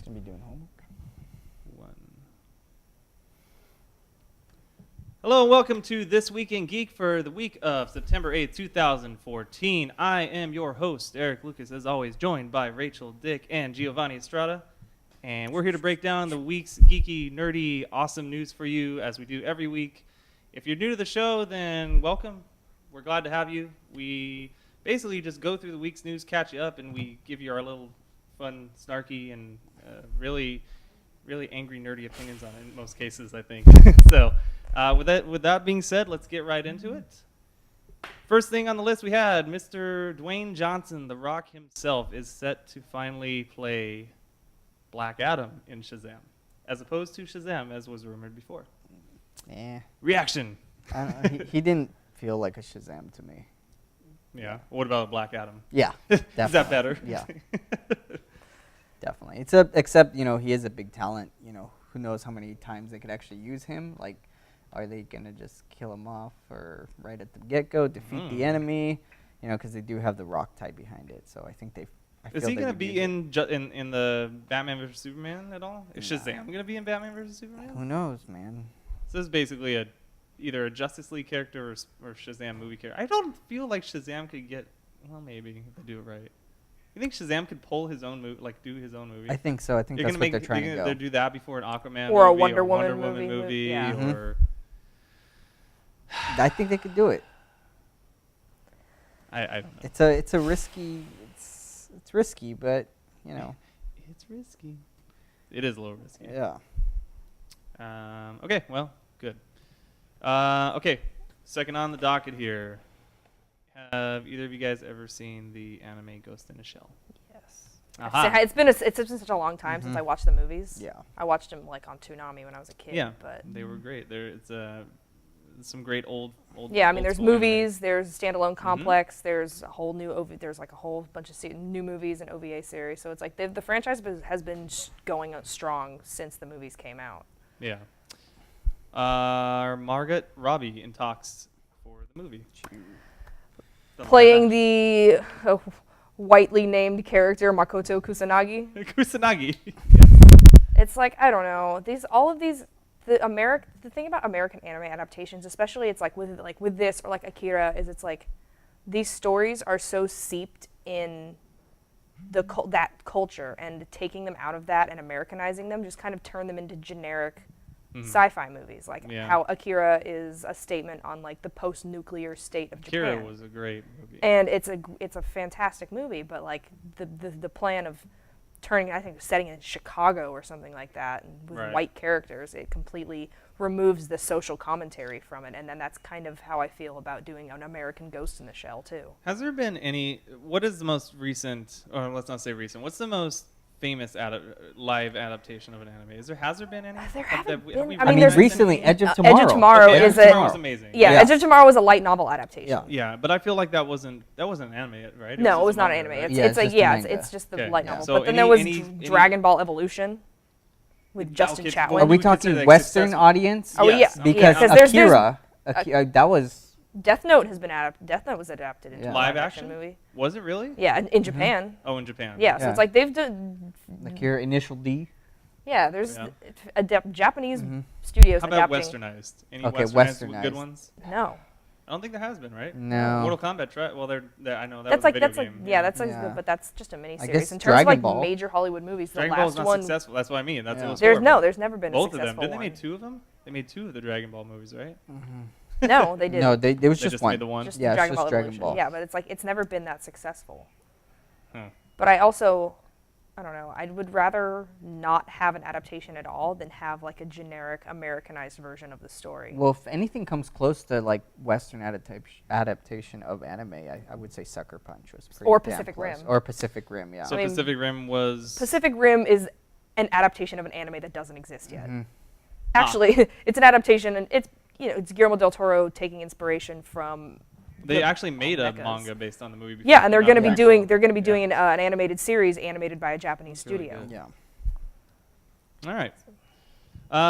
Gonna be doing homework. Hello and welcome to This Week in Geek for the week of September 8th, 2014. I am your host, Eric Lucas, as always, joined by Raychul, Dick, and Giovanni Estrada. And we're here to break down the week's geeky, nerdy, awesome news for you, as we do every week. If you're new to the show, then welcome. We're glad to have you. We basically just go through the week's news, catch you up, and we give you our little fun, snarky, and really angry, nerdy opinions on it in most cases, I think. So, with that being said, let's get right into it. First thing on the list we had Mr. Dwayne Johnson, The Rock himself, is set to finally play Black Adam in Shazam, as opposed to Shazam, as was rumored before. Yeah. Reaction. I don't know, he didn't feel like a Shazam to me. Yeah. What about Black Adam? Yeah. Is that better? Yeah. Definitely. Except, he is a big talent. Who knows how many times they could actually use him? Like, are they going to just kill him off or right at the get-go, defeat the enemy? Because they do have the Rock tie behind it. So I think Is he going to be in the Batman vs. Superman at all? Is Nah. Shazam going to be in Batman vs. Superman? Who knows, man? So this is basically either a Justice League character or Shazam movie character. I don't feel like Shazam could get... Well, maybe if they do it right. You think Shazam could pull his own movie, like do his own movie? I think so. I think that's what they're trying to go. They'll do that before an Aquaman or movie, a Wonder Woman Woman movie, yeah. or... I think they could do it. I don't know. It's a risky... It's risky, but, It's risky. It is a little risky. Yeah. Okay, well, good. Okay, second on the docket here. Have either of you guys ever seen the anime Ghost in a Shell? Yes. Aha. It's been such a long time since I watched the movies. Yeah. I watched them like on Toonami when I was a kid. Yeah, but they were great. It's some great old. yeah, I mean, old there's school anime. movies, there's standalone complex, there's a whole new there's like a whole bunch of new movies and OVA series. So it's like the franchise has been going strong since the movies came out. Yeah. Margot Robbie in talks for the movie. Playing the whitely named character Makoto Kusanagi. Kusanagi. It's like, I don't know, the thing about American anime adaptations, especially it's like with this or like Akira, is it's like these stories are so seeped in that culture, and taking them out of that and Americanizing them just kind of turn them into generic sci-fi movies, like how Akira is a statement on like the post-nuclear state of Japan. Akira was a great movie. And it's a fantastic movie, but like the plan of setting it in Chicago or something like that, and with white characters, it completely removes the social commentary from it. And then that's kind of how I feel about doing an American Ghost in the Shell too. Has there been what is the most recent, or let's not say recent, what's the most famous live adaptation of an anime? Has there been any? There haven't been. I mean, recently, Edge of Tomorrow. Edge of Tomorrow Edge of Tomorrow was amazing. Yeah, Edge of Tomorrow was a light novel adaptation. Yeah, but I feel like that wasn't an anime, right? No, it was not an anime. It's just the light novel. So but then there was Dragon Ball Evolution with Justin Chatwin. Are we talking Western audience? Oh yeah, because Akira, that was. Death Note has been adapted. Death Note was adapted into a live action movie. Was it really? Yeah, in Japan. Oh, in Japan. Yeah, so it's like they've done. Akira Initial D. Yeah, there's Japanese studios. How about adapting. westernized? Any westernized good ones? No. I don't think there has been, right? No. Mortal Kombat, right? Well, I know that that's was like a video game. but that's just a mini I series. guess In terms Dragon of like Ball. major Hollywood movies, Dragon the Ball last is not one. successful. That's what I mean. That's it was There's never been both a of them. successful Didn't they one. make two of them? They made two of the Dragon Ball movies, right? No, they didn't. No, there was They just made one. the one. Just Yeah, it's Dragon just Ball Dragon Evolution. Ball. Yeah, but it's like it's never been that successful. Huh. But I also, I don't know, I would rather not have an adaptation at all than have like a generic Americanized version of the story. Well, if anything comes close to like Western adaptation of anime, I would say Sucker Punch was pretty Or damn Pacific close. Rim. Or Pacific Rim, yeah. So I mean, Pacific Rim was... Pacific Rim is an adaptation of an anime that doesn't exist yet. Actually, it's an adaptation, and it's Guillermo del Toro taking inspiration from. They actually made a mechas. manga based on the movie. Yeah, and they're going to be Exactly. doing an animated series animated by a Japanese That's really studio. good. Yeah. All right.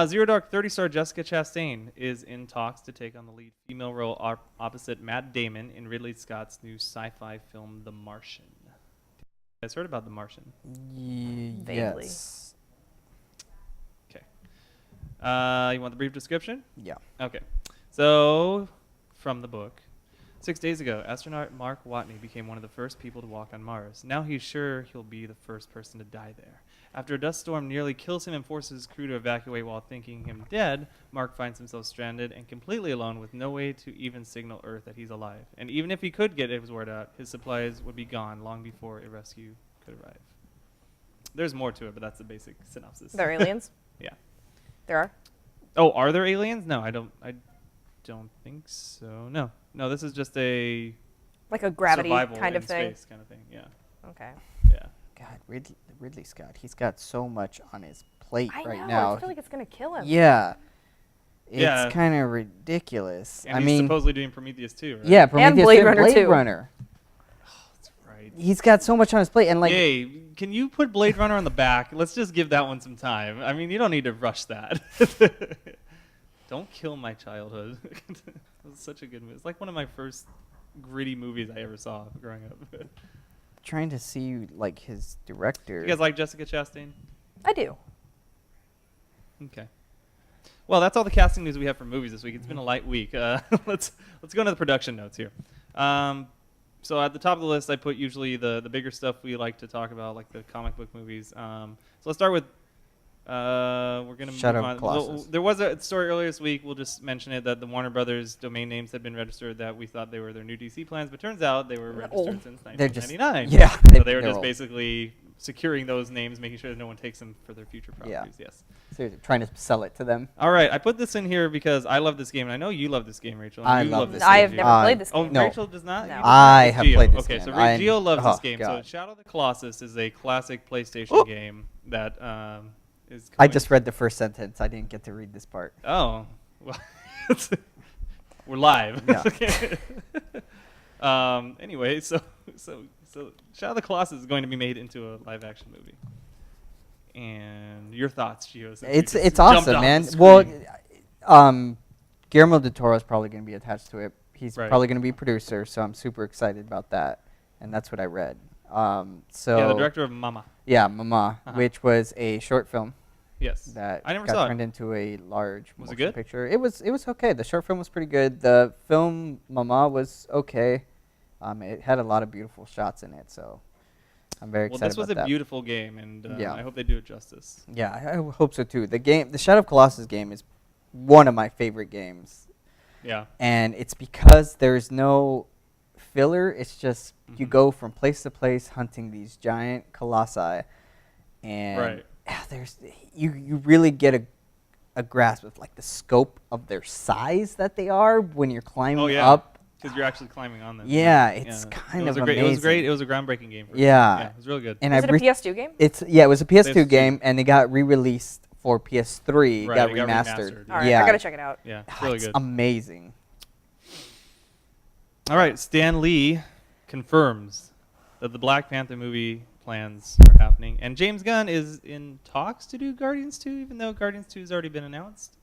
Zero Dark 30 star Jessica Chastain is in talks to take on the lead female role opposite Matt Damon in Ridley Scott's new sci-fi film, The Martian. You guys heard about The Martian? Vaguely. Yes. You want the brief description? Yeah. Okay. So, from the book. 6 days ago, astronaut Mark Watney became one of the first people to walk on Mars. Now he's sure he'll be the first person to die there. After a dust storm nearly kills him and forces his crew to evacuate while thinking him dead, Mark finds himself stranded and completely alone with no way to even signal Earth that he's alive. And even if he could get his word out, his supplies would be gone long before a rescue could arrive. There's more to it, but that's the basic synopsis. They're aliens? Yeah. There are? Oh, are there aliens? No, I don't think so. No, this is just a Like a gravity survival kind in of thing? space kind of thing. Yeah. Okay. Yeah. God, Ridley Scott, he's got so much on his plate I right know. now. I feel like it's going to kill him. Yeah. It's Yeah. kind of ridiculous. And I he's mean, supposedly doing Prometheus too, right? yeah, Prometheus Blade and Runner Blade 2. Runner. That's right. He's got so much on his plate, and like, Yay. Can you put Blade Runner on the back? Let's just give that one some time. I mean, you don't need to rush that. Don't kill my childhood. It was such a good movie. It's like one of my first gritty movies I ever saw growing up. trying to see like his director. You guys like Jessica Chastain? I do. Okay. Well, that's all the casting news we have for movies this week. It's been a light week. Let's go into the production notes here. So at the top of the list, I put usually the bigger stuff we like to talk about, like the comic book movies. So let's start with. We're gonna Shadow move on. Colossus. There was a story earlier this week. We'll just mention it that the Warner Brothers domain names had been registered. That we thought they were their new DC plans, but turns out they were registered since They're just 1999. yeah. So they were they're just old. basically securing those names, making sure that no one takes them for their future properties. Yes. Seriously, trying to sell it to them. All right, I put this in here because I love this game, and I know you love this game, Rachel. I You love this I game. have never played this Oh, game. No. Rachel does not? No. You I just have Gio. played this okay, game. so I'm- Gio loves this oh, game. God. So Shadow of the Colossus is a classic PlayStation game that is. I coming- just read the first sentence. I didn't get to read this part. Oh, well, we're live. Yeah. Anyway, so Shadow of the Colossus is going to be made into a live-action movie. And your thoughts, Gio? since you It's just it's jumped awesome, off man. the Well, screen. Guillermo del Toro is probably going to be attached to it. He's Right. probably going to be producer, so I'm super excited about that. And that's what I read. So yeah, the director of Mama. Yeah, Mama, Uh-huh. which was a short film Yes. that I never got saw turned it. into a large Was it motion good? picture. It was okay. The short film was pretty good. The film Mama was okay. It had a lot of beautiful shots in it, so I'm very Well, excited this was about a that. beautiful game, and Yeah. I hope they do it justice. Yeah, I hope so too. The Shadow of Colossus game is one of my favorite games, Yeah. and it's because there's no filler. It's just you Mhm. go from place to place hunting these giant colossi, and Right. there's you really get a grasp of like the scope of their size that they are when you're climbing Oh, yeah. up. Because you're actually climbing on them. Yeah, it's kind it was of a great, It was amazing. great. It was a groundbreaking game. For Yeah. It was really good. And Is I it a PS2 game? it was a PS2 PS2. game, and it got re-released for PS3. Right, got it got remastered. remastered. All right, yeah, I gotta check it out. Yeah, it's really it's good. amazing. All right, Stan Lee confirms that the Black Panther movie plans are happening, and James Gunn is in talks to do Guardians 2, even though Guardians 2 has already been announced.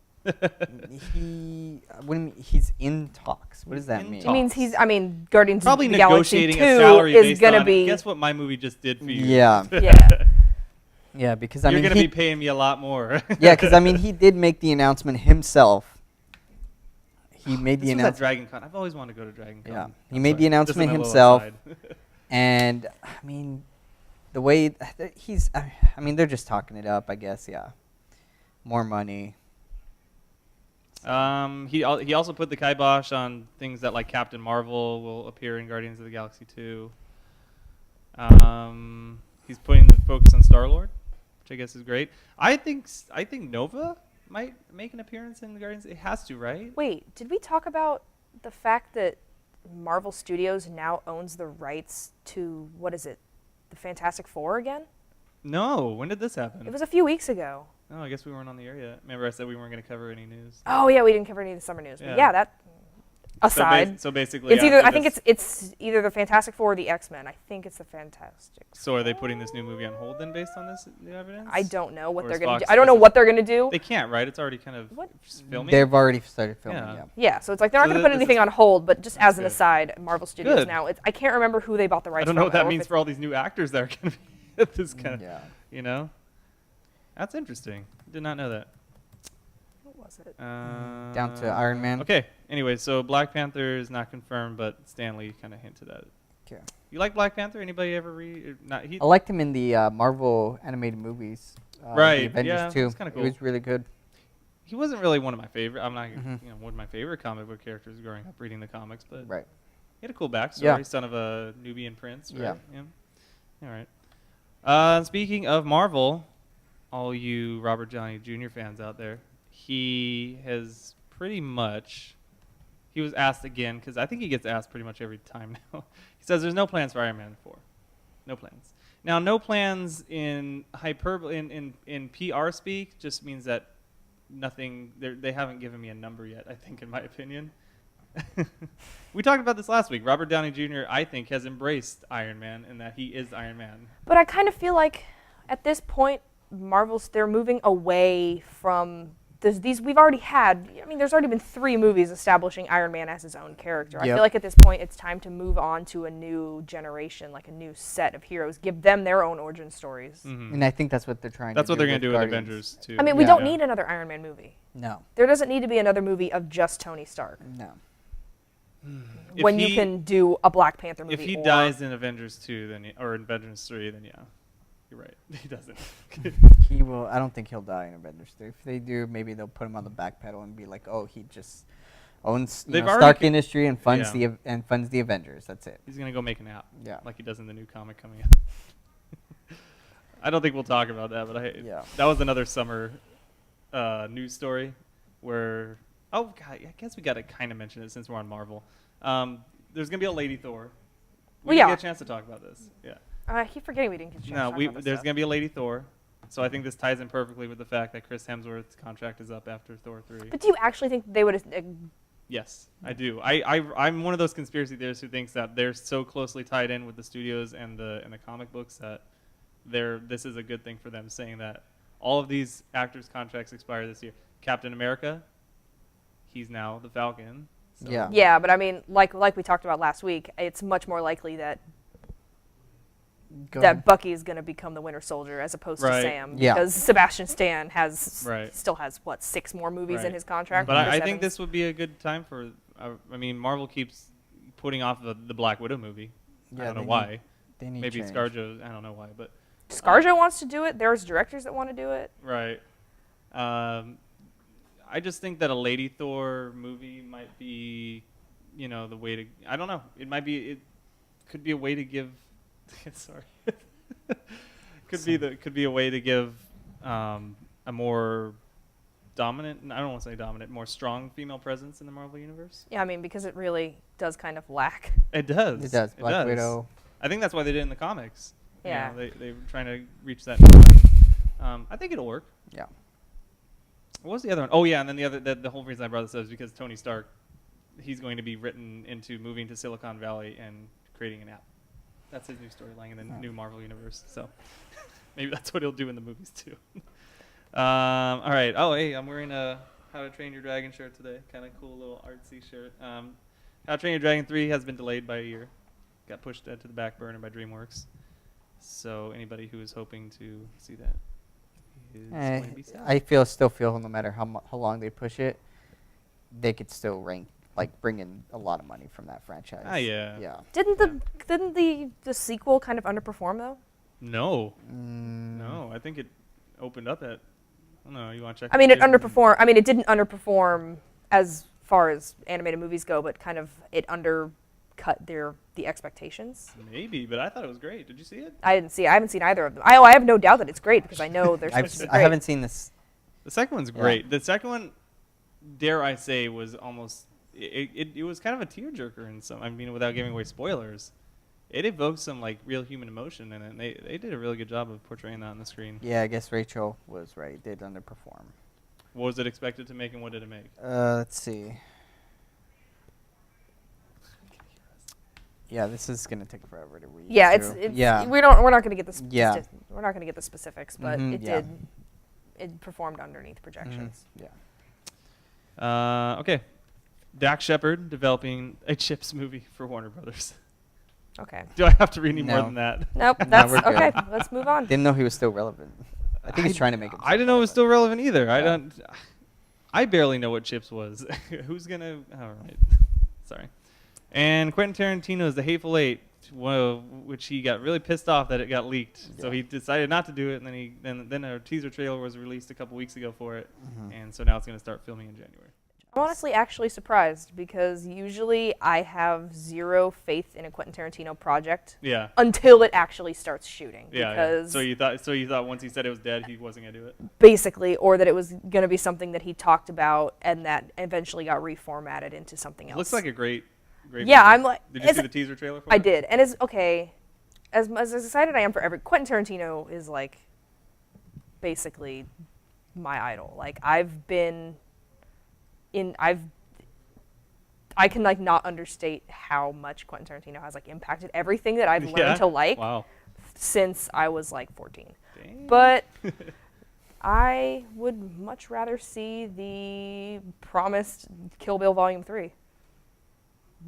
He's in talks. What does that In mean? talks. I mean, Guardians Probably of the Galaxy negotiating 2 a salary is based gonna on, be. guess what my movie just did for you? Yeah, Yeah. yeah, because You're I mean, going to be paying me a lot more. yeah, because I mean, he did make the announcement himself. He made the This was at announcement. Dragon Con. I've always wanted to go to Dragon Con. Yeah. He I'm made the sorry. announcement This is my little himself. aside. And I mean, the way he's, I mean, they're just talking it up, I guess. Yeah, more money. He also put the kibosh on things that like Captain Marvel will appear in Guardians of the Galaxy 2. He's putting the focus on Star-Lord, which I guess is great. I think Nova might make an appearance in the Guardians. It has to, right? Wait, did we talk about the fact that Marvel Studios now owns the rights to, what is it, the Fantastic Four again? No. When did this happen? It was a few weeks ago. Oh, I guess we weren't on the air yet. Remember I said we weren't going to cover any news. Oh yeah, we didn't cover any of the summer news. Yeah. But yeah, that aside, So basically, it's either after I think this- it's either the Fantastic Four or the X-Men. I think it's the Fantastic. So are they putting this new movie on hold then, based on this new evidence? I don't know what Or they're is gonna do. Fox I don't know what they're gonna do. They can't, right? It's already kind of What? filming. They've already started filming. Yeah. Yeah. Yeah, so it's like they're not So gonna put this anything is- on hold. But just as an good. aside, Marvel Studios Good. now. I can't remember who they bought the rights. I don't know what from, that or if means it's- for all these new actors that are going to be at this kind of, Yeah. you know? That's interesting. Did not know that. What was it? Down to Iron Man. Okay. Anyway, so Black Panther is not confirmed, but Stan Lee kind of hinted at it. Okay. You like Black Panther? Anybody ever read? Not he. I liked him in the Marvel animated movies. Right, The Avengers yeah, 2. it's kinda cool. It was really good. He wasn't really one of my favorite. I'm not, Mhm. one of my favorite comic book characters growing up reading the comics, but Right. he had a cool backstory. Yeah. Son of a Nubian prince. Right? Yeah. All right. Speaking of Marvel, all you Robert Downey Jr. fans out there, he has pretty much. He was asked again because I think he gets asked pretty much every time now. He says there's no plans for Iron Man 4. No plans. Now, no plans in hyperbole in PR speak just means that nothing. They haven't given me a number yet. I think, in my opinion. We talked about this last week. Robert Downey Jr. I think has embraced Iron Man and that he is Iron Man. But I kind of feel like at this point, they're moving away from these. We've already had. I mean, there's already been 3 movies establishing Iron Man as his own character. I Yep. feel like at this point, it's time to move on to a new generation, like a new set of heroes. Give them their own origin stories. Mhm. And I think that's what they're trying That's to what do. they're going to do with Guardians. Avengers too. I mean, we Yeah. don't need another Iron Man movie. No. There doesn't need to be another movie of just Tony Stark No. If when you he- can do a Black Panther movie. If he or- dies in Avengers 2, or in Avengers 3, then yeah, you're right. He doesn't. He will. I don't think he'll die in Avengers 3. If they do, maybe they'll put him on the back pedal and be like, "Oh, he just owns They've Stark already Industry and funds yeah. the Avengers." That's it. He's gonna go make an app, Yeah. like he does in the new comic coming out. I don't think we'll talk about that, but Yeah. that was another summer news story where God, I guess we got to kind of mention it since we're on Marvel. There's gonna be a Lady Thor. We Well, didn't yeah. get a chance to talk about this. Yeah. I keep forgetting we didn't get a chance to No, talk about this there's stuff. gonna be a Lady Thor. So I think this ties in perfectly with the fact that Chris Hemsworth's contract is up after Thor 3. But do you actually think they would? Yes, I do. I'm one of those conspiracy theorists who thinks that they're so closely tied in with the studios and the comic books that this is a good thing for them, saying that all of these actors' contracts expire this year. Captain America, he's now the Falcon. So Yeah. Yeah, but I mean, like we talked about last week, it's much more likely that Go that ahead. Bucky is going to become the Winter Soldier as opposed Right. to Sam, Yeah. because Sebastian Stan Right. still has what 6 more movies in Right. his contract. But Chris I think Evans. this would be a good time for. I mean, Marvel keeps putting off the Black Widow movie. I don't know why. They need Maybe change. ScarJo. I don't know why, but ScarJo wants to do it. There's directors that want to do it. right. I just think that a Lady Thor movie might be, the way to. I don't know. It might be. It could be a way to give. Sorry. Could be a way to give a more dominant. I don't want to say dominant. More strong female presence in the Marvel universe. Yeah, I mean, because it really does kind of lack. It does. It does. Black Widow. I think that's why they did it in the comics. Yeah. They were trying to reach that new audience. I think it'll work. Yeah. What was the other one? Oh yeah, and then the whole reason I brought this up is because Tony Stark, he's going to be written into moving to Silicon Valley and creating an app. That's his new storyline in the new Marvel universe. So maybe that's what he'll do in the movies too. All right. Oh hey, I'm wearing a How to Train Your Dragon shirt today. Kind of cool little artsy shirt. How to Train Your Dragon 3 has been delayed by a year. Got pushed to the back burner by DreamWorks. So anybody who is hoping to see that is going to be sad. I still feel no matter how long they push it, they could still bring in a lot of money from that franchise. Ah, yeah. Yeah. Didn't the sequel kind of underperform though? No. No, I think it opened up at. I don't know. You want to check? I mean, the it data? underperformed. I mean, it didn't underperform as far as animated movies go, but kind of it undercut the expectations. Maybe, but I thought it was great. Did you see it? I didn't see. I haven't seen either of them. I have no doubt that it's great because I know they're supposed to be great. I haven't seen this. The second one's great. The second one, dare I say, was almost. It was kind of a tearjerker in some. I mean, without giving away spoilers, it evoked some real human emotion in it. And they did a really good job of portraying that on the screen. Yeah, I guess Raychul was right. It did underperform. What was it expected to make, and what did it make? Let's see. Yeah, this is gonna take forever to read. Yeah, through. it's yeah. we're not gonna get the Yeah. we're not gonna get the specifics, but Mhm, yeah. it performed underneath projections. Yeah. Okay. Dax Shepard developing a Chips movie for Warner Brothers. Okay. Do I have to read any more No. than that? Nope. That's we're good. okay. Let's move on. Didn't know he was still relevant. I think he's trying to make it. I didn't know it was still relevant either. I Yeah. don't. I barely know what Chips was. Who's gonna? All right, sorry. And Quentin Tarantino's The Hateful Eight, which he got really pissed off that it got leaked, so he decided not to do it. And then a teaser trailer was released a couple weeks ago for it, and so now it's gonna start filming in January. I'm honestly actually surprised because usually I have zero faith in a Quentin Tarantino project Yeah. until it actually starts shooting. Yeah. Because So you thought once he said it was dead, he wasn't gonna do it. basically, or that it was going to be something that he talked about and that eventually got reformatted into something else. It looks like a great. Yeah, movie. I'm like. Did you see the teaser trailer for it? I did, and it's okay. As excited I am for Quentin Tarantino is like basically my idol. Like I can like not understate how much Quentin Tarantino has like impacted everything that I've learned to like since I was like 14. Dang. But I would much rather see the promised Kill Bill Volume 3.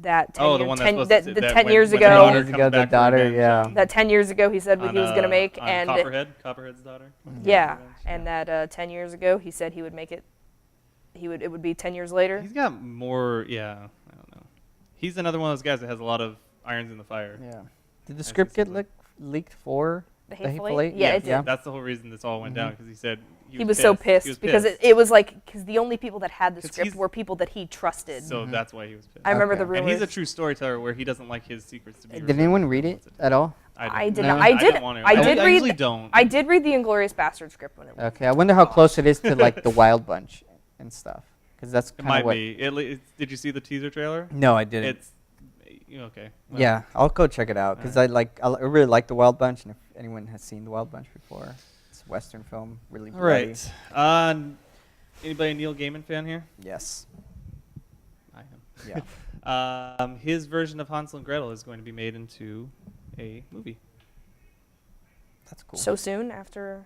That 10 the one ten, that's that, supposed the to, 10 years when ago. The daughter, yeah. That 10 years ago he said what he was going to make, and Copperhead's daughter. yeah, and that 10 years ago he said he would make it. It would be 10 years later. He's got more. Yeah, I don't know. He's another one of those guys that has a lot of irons in the fire. Yeah. Did the script get leaked for The Hateful Hateful Eight? Eight? Yeah, it did. Yeah. That's the whole reason this all went down, because he said He was so pissed because it was like because the only people that had the 'Cause script he's- were people that he trusted. So that's why he was pissed. I remember Okay. the rumors. And he's a true storyteller where he doesn't like his secrets to be. Did anyone read it at all? I did No. not. I did. didn't want to. I did I read. usually don't. I did read the Inglourious Bastard script when it was. Okay, I wonder how close it is to like the Wild Bunch and stuff, because that's It kind might of what. be. Did you see the teaser trailer? No, I didn't. It's okay. Well, Yeah, I'll go check it out because I really like the Wild Bunch, and if anyone has seen the Wild Bunch before, it's a Western film, really All bloody. right. Anybody a Neil Gaiman fan here? Yes. I am. Yeah. His version of Hansel and Gretel is going to be made into a movie. That's cool. So soon after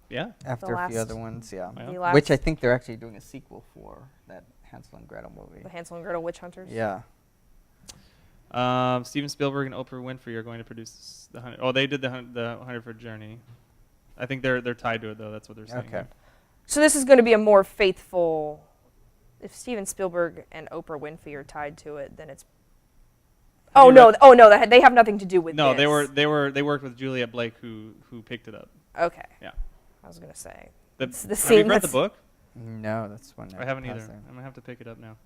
Yeah. After a few last- other ones, yeah. Well, the last Which I think they're actually doing a sequel for that Hansel and Gretel movie. the Hansel and Gretel Witch Hunters. Yeah. Steven Spielberg and Oprah Winfrey are going to produce the 100. Oh, they did the 100 for Journey. I think they're tied to it though. That's what they're saying. Okay. So this is going to be a more faithful. If Steven Spielberg and Oprah Winfrey are tied to it, then it's. Have Oh you no! read- Oh no! They have nothing to do with No, this. they worked with Juliette Blake who picked it up. Okay. Yeah. I was gonna say. The, It's the have scene you read the that's- book? No, that's one. I haven't either. passed there. I'm gonna have to pick it up now.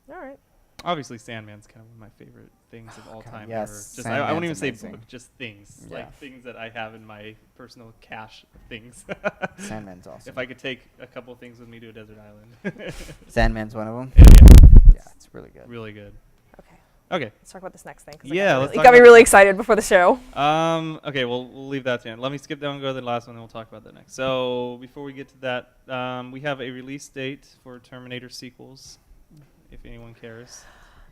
All right. Obviously, Sandman's kind of one of my favorite things of all God, time yes, ever. Just I won't even Sandman's say amazing. book, just things. Yeah. Like things that I have in my personal cache of things. Sandman's awesome. If I could take a couple things with me to a desert island. Sandman's one of them. Yeah, Yeah, it's really good. really good. Okay. Okay. Let's talk about this next thing. 'Cause Yeah, let's it talk got me about- really excited before the show. Okay, we'll leave that to end. Let me skip down and go to the last one, then we'll talk about that next. So before we get to that, we have a release date for Terminator sequels, if anyone cares.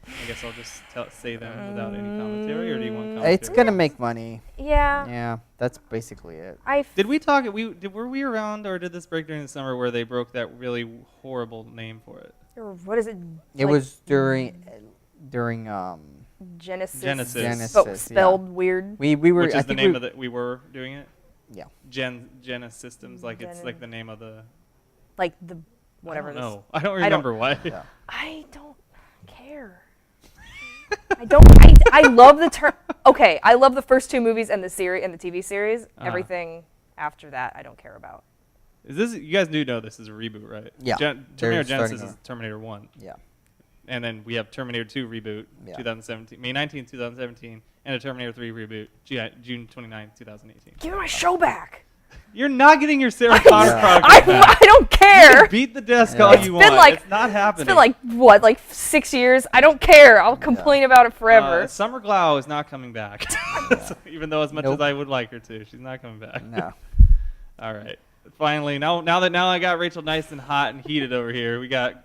I guess I'll just say them without any commentary, or do you want commentary? It's gonna make money. Yeah. Yeah, that's basically it. Did we talk? Were we around, or did this break during the summer where they broke that really horrible name for it? Or what is it? It like was during Genesis. Genesis. But yeah. spelled weird. we were. Which I is the think name we, of the we were doing it. Yeah. Genesis Systems, like it's like the name of the. Like the whatever. No, I don't I don't- remember why. Yeah. I don't care. I don't. I love the term. Okay, I love the first two movies and the series and the TV series. Uh-huh. Everything after that, I don't care about. Is this? You guys do know this is a reboot, right? Yeah, Terminator they're Genesis starting is Terminator 1. Yeah. And then we have Terminator 2 reboot, Yeah. 2017, May 19th, 2017, and a Terminator 3 reboot, June 29th, 2018. Give me my show back. You're not getting your Sarah Connor Yeah. product I back. don't You care. can beat the desk Yeah. all It's you been want. like- it's not happening. It's been like what, like 6 years? I don't care. I'll complain about it forever. Summer Glau is not coming back. So even though as much Nope. as I would like her to, she's not coming back. No. All right. Finally, now I got Rachel nice and hot and heated over here. We got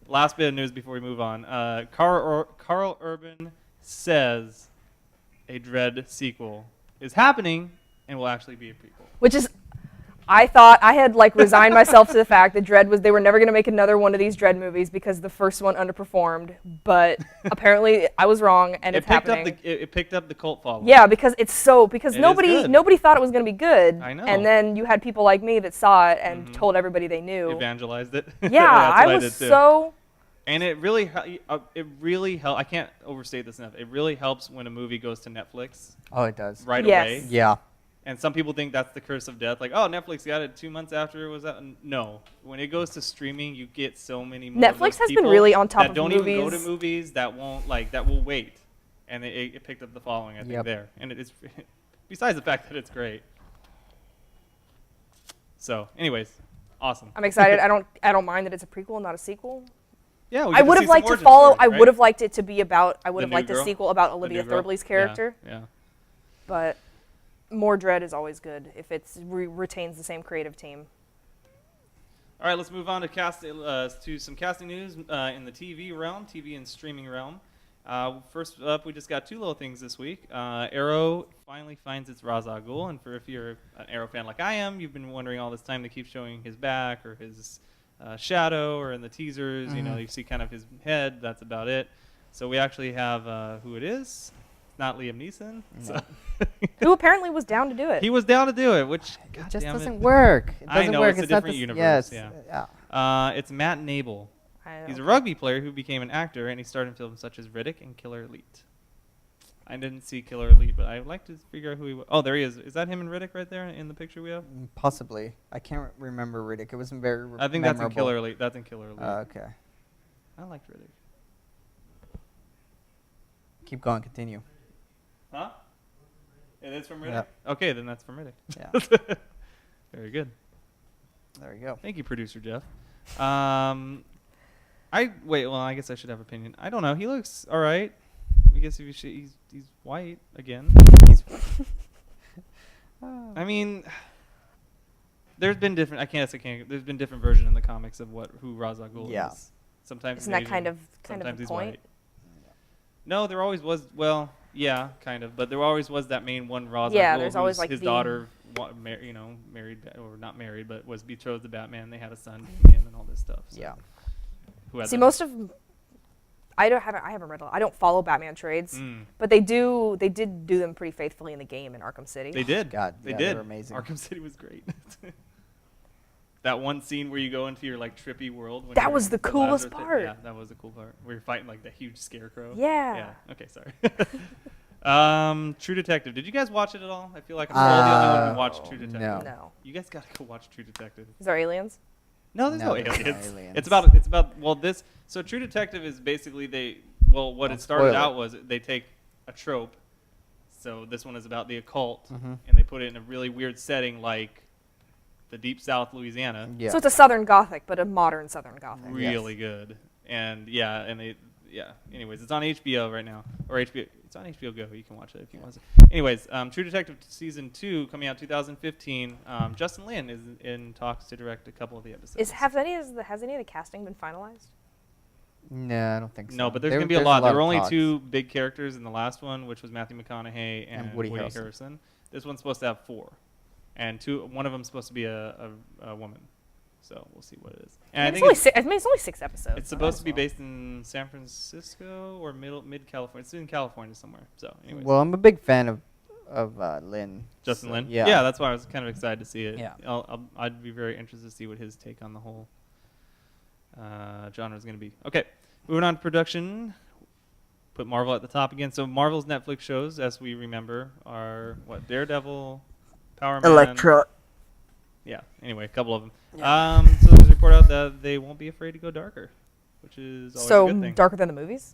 last bit of news before we move on. Carl Urban says a Dread sequel is happening and will actually be a prequel. Which is, I thought I had like resigned myself to the fact that they were never going to make another one of these Dredd movies because the first one underperformed, but apparently I was wrong and it's happening. It picked up the cult following. Yeah, because nobody thought it was going to be good. I know. And then you had people like me that saw it and told everybody they knew. Evangelized it. Yeah, I was so. And it really helps. I can't overstate this enough. It really helps when a movie goes to Netflix. Oh, it does. Right Yes. away. Yeah. And some people think that's the curse of death. Like, oh, Netflix got it 2 months after it was out. No. When it goes to streaming, you get so many more Netflix has been really on top of movies. That don't even go to movies. movies, that will wait. And it picked up the following, I think, there. And it is, besides the fact that it's great. So, anyways, awesome. I'm excited. I don't mind that it's a prequel, not a sequel. Yeah, I would have liked to follow. I would have liked it to be about. I would have liked a sequel about Olivia Thirlby's character. Yeah. But more Dredd is always good if it retains the same creative team. All right, let's move on to some casting news in the TV realm, TV and streaming realm. First up, we just got 2 little things this week. Arrow finally finds its Ra's al Ghul, and if you're an Arrow fan like I am, you've been wondering all this time they keep showing his back or his shadow, or in the teasers, you see kind of his head. That's about it. So we actually have who it is. Not Liam Neeson. No. So Who apparently was down to do it. He was down to do it, which it just doesn't work. It doesn't I know, work. it's a different universe. Yes. Yeah. It's Matt Nable. He's a rugby player who became an actor, and he starred in films such as Riddick and Killer Elite. I didn't see Killer Elite, but I would like to figure out who he was. Oh, there he is. Is that him and Riddick right there in the picture we have? Possibly. I can't remember Riddick. It wasn't very I think memorable. that's in Killer Elite. That's in Killer Elite. Okay. I liked Riddick. Keep going. Continue. Huh? It is from Riddick? Yep. Okay, then that's from Riddick. Yeah. Very good. There you go. Thank you, producer Jeff. Well, I guess I should have opinion. I don't know. He looks all right. I guess if you should, he's white again. I mean, there's been different. There's been different versions in the comics of who Ra's al Ghul is. Sometimes isn't that Asian, kind of sometimes the he's point? white. No, there always was. Well, yeah, kind of. But there always was that main one Ra's al Ghul. There's always like his the daughter, married or not married, but was betrothed to Batman. They had a son, and all this stuff. So. Yeah. See, most of I haven't read. I don't follow Batman trades, but they did do them pretty faithfully in the game in Arkham City. They did. God, they yeah, did. They were amazing. Arkham City was great. That one scene where you go into your trippy world. When That was the coolest part. Yeah, that was the cool part. Where you're fighting the huge scarecrow. Yeah. Yeah. Okay, sorry. True Detective. Did you guys watch it at all? I feel like I'm the only one who watched True Detective. No. You guys gotta go watch True Detective. Is there aliens? No, there's no there's no aliens. aliens. It's about this. So True Detective is basically what it started out was they take a trope. So this one is about the occult, and they put it in a really weird setting like the Deep South, Louisiana. Yeah. So it's a Southern Gothic, but a modern Southern Gothic. Really good. And anyways, it's on HBO right now, or HBO. It's on HBO Go. You can watch it if you want to. Anyways, True Detective season 2 coming out 2015. Justin Lin is in talks to direct a couple of the episodes. Has any of the casting been finalized? No, I don't think so. No, but there's going to be a lot. There were only 2 big characters in the last one, which was Matthew McConaughey and Woody Harrelson. This one's supposed to have 4, and one of them's supposed to be a woman. So we'll see what it is. And it's only 6 episodes. It's supposed to be based in San Francisco or mid California. It's in California somewhere. So, anyways. Well, I'm a big fan of Lin. Justin Lin. Yeah. Yeah, that's why I was kind of excited to see it. Yeah. I'd be very interested to see what his take on the whole genre is going to be. Okay, moving on to production. Put Marvel at the top again. So Marvel's Netflix shows, as we remember, are Daredevil, Power Man, Elektra. Yeah. Anyway, a couple of them. Yeah. So there's a report out that they won't be afraid to go darker, which is always a good thing. Darker than the movies?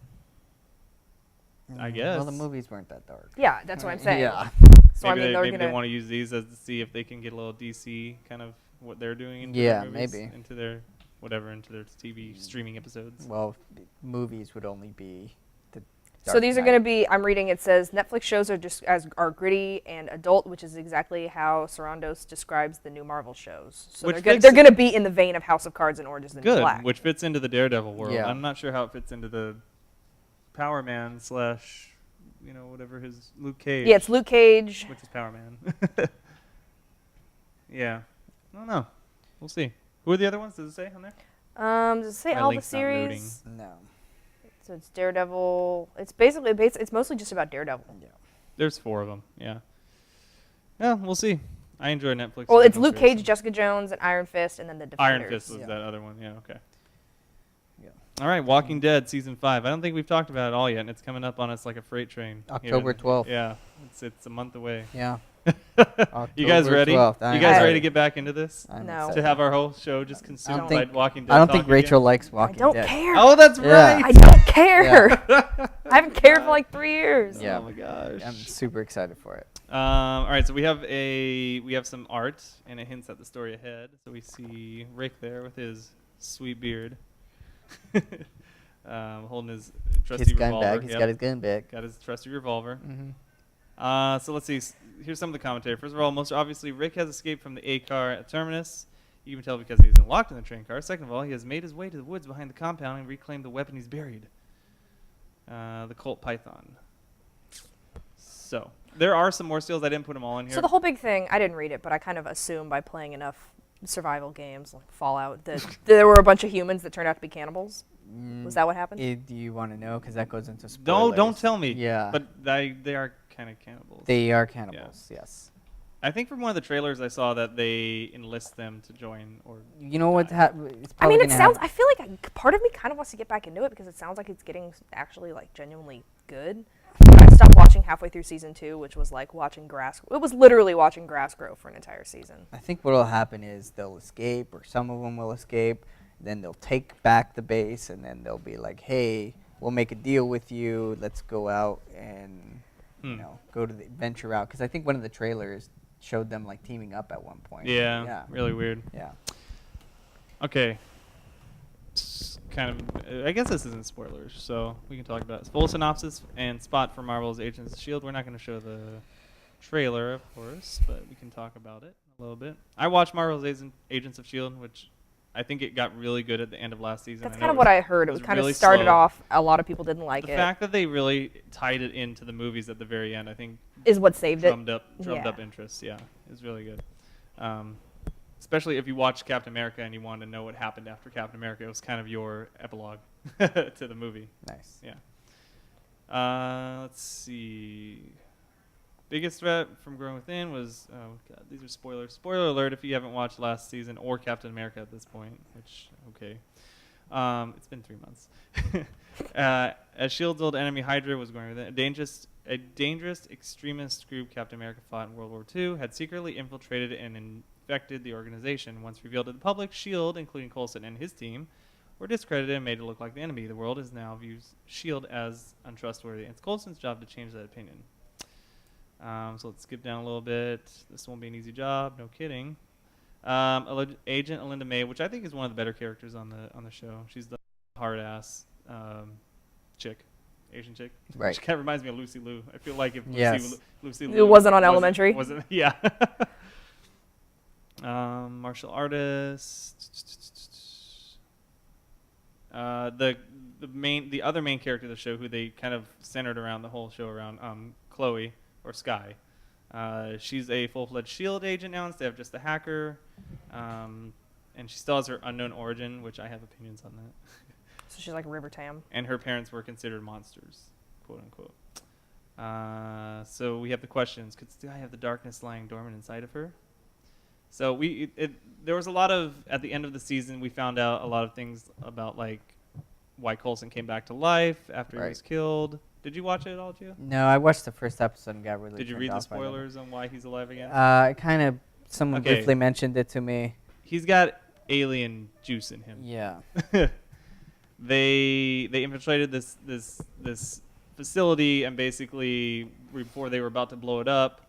I guess. Well, the movies weren't that dark. Yeah, that's what I'm saying. Yeah. So maybe they want to use these as to see if they can get a little DC kind of what they're doing into their movies, maybe into their TV streaming episodes. Well, movies would only be the So these are going to be, I'm reading, it says Netflix shows are gritty and adult, which is exactly how Sarandos describes the new Marvel shows. So they're going to be in the vein of House of Cards and Orange is the New Black. Which fits into the Daredevil world. Yeah. I'm not sure how it fits into the Power Man / whatever his Luke Cage. Yeah, it's Luke Cage. Which is Power Man. Yeah. I don't know. We'll see. Who are the other ones? Does it say on there? Does it say My all the link's not loading. series? No. So it's Daredevil. It's basically it's mostly just about Daredevil. Yeah. There's 4 of them. Yeah. Yeah, we'll see. I enjoy Netflix. Well, it's original Luke series. Cage, Jessica Jones, and Iron Fist, and then the Defenders. Iron Fist was Yeah. that other one. Yeah. Okay. Yeah. All right, Walking Dead season 5. I don't think we've talked about it all yet, and it's coming up on us like a freight train. October Here. 12th. Yeah, it's a month away. Yeah. You guys October ready? 12th. You I'm guys ready excited. to get back into this? I'm No. To have our whole show just consumed by think- Walking Dead? I don't think talk again? Rachel likes I Walking don't Dead. care. Oh, that's Yeah. right. I don't care. I haven't cared for like 3 years. Yeah. Oh my gosh. I'm super excited for it. All right, so we have some art, and it hints at the story ahead. So we see Rick there with his sweet beard, holding his trusty His gun revolver. back. He's Yep. got his gun back. Got his trusty revolver. Mm-hmm. So let's see. Here's some of the commentary. First of all, most obviously, Rick has escaped from the A car at Terminus. You can tell because he isn't locked in the train car. Second of all, he has made his way to the woods behind the compound and reclaimed the weapon he's buried. The Colt Python. So there are some more steals. I didn't put them all in here. So the whole big thing, I didn't read it, but I kind of assumed by playing enough survival games like Fallout that there were a bunch of humans that turned out to be cannibals. Was that what happened? Do you want to know? Because that goes into spoilers. Don't tell me. Yeah. But they are kind of cannibals. They are cannibals, yes. I think from one of the trailers I saw that they enlist them to join or. You know what? It's I mean, probably it gonna sounds. happen. I feel like part of me kind of wants to get back into it because it sounds like it's getting actually like genuinely good. I stopped watching halfway through season 2, which was like watching grass. It was literally watching grass grow for an entire season. I think what will happen is they'll escape, or some of them will escape. Then they'll take back the base, and then they'll be like, "Hey, we'll make a deal with you. Let's go out and go to the venture out." Because I think one of the trailers showed them like teaming up at one point. Yeah. Really weird. Yeah. Okay. Kind of. I guess this isn't spoilers, so we can talk about it. Full synopsis and spot for Marvel's Agents of S.H.I.E.L.D. We're not going to show the trailer, of course, but we can talk about it a little bit. I watched Marvel's Agents of S.H.I.E.L.D., which I think it got really good at the end of last season. That's kind of what I heard. It was kind really of started slow. off. A lot of people didn't like The it. fact that they really tied it into the movies at the very end, I think, Is what saved it. drummed up Yeah. interest. Yeah, it was really good. Especially if you watched Captain America and you wanted to know what happened after Captain America, it was kind of your epilogue to the movie. Nice. Yeah. Let's see. Biggest threat from Growing Within was, oh god, these are spoilers. Spoiler alert if you haven't watched last season or Captain America at this point, which, okay. It's been 3 months. As S.H.I.E.L.D.'s old enemy Hydra was going within, a dangerous extremist group Captain America fought in World War II had secretly infiltrated and infected the organization. Once revealed to the public, S.H.I.E.L.D., including Coulson and his team, were discredited and made to look like the enemy. The world is now views S.H.I.E.L.D. as untrustworthy. It's Coulson's job to change that opinion. So let's skip down a little bit. This won't be an easy job, no kidding. Agent Alinda May, which I think is one of the better characters on the show. She's the hard ass chick, Asian chick. Right. She kind of reminds me of Lucy Liu. I feel like if Yes. Lucy It Liu wasn't on Elementary? wasn't yeah. Martial artist. The other main character of the show, who they kind of centered around the whole show around, Chloe or Sky. She's a full-fledged S.H.I.E.L.D. agent now instead of just a hacker, and she still has her unknown origin, which I have opinions on that. So she's like River Tam. And her parents were considered monsters, quote unquote. So we have the questions: could Sky have the darkness lying dormant inside of her? So there was a lot of, at the end of the season, we found out a lot of things about like why Coulson came back to life after he was killed. Did you watch it at all, Gio? No, I watched the first episode and got really. Did you turned read the off by that. spoilers on why he's alive again? Kind of. Someone Okay. briefly mentioned it to me. He's got alien juice in him. Yeah. They infiltrated this facility, and basically before they were about to blow it up,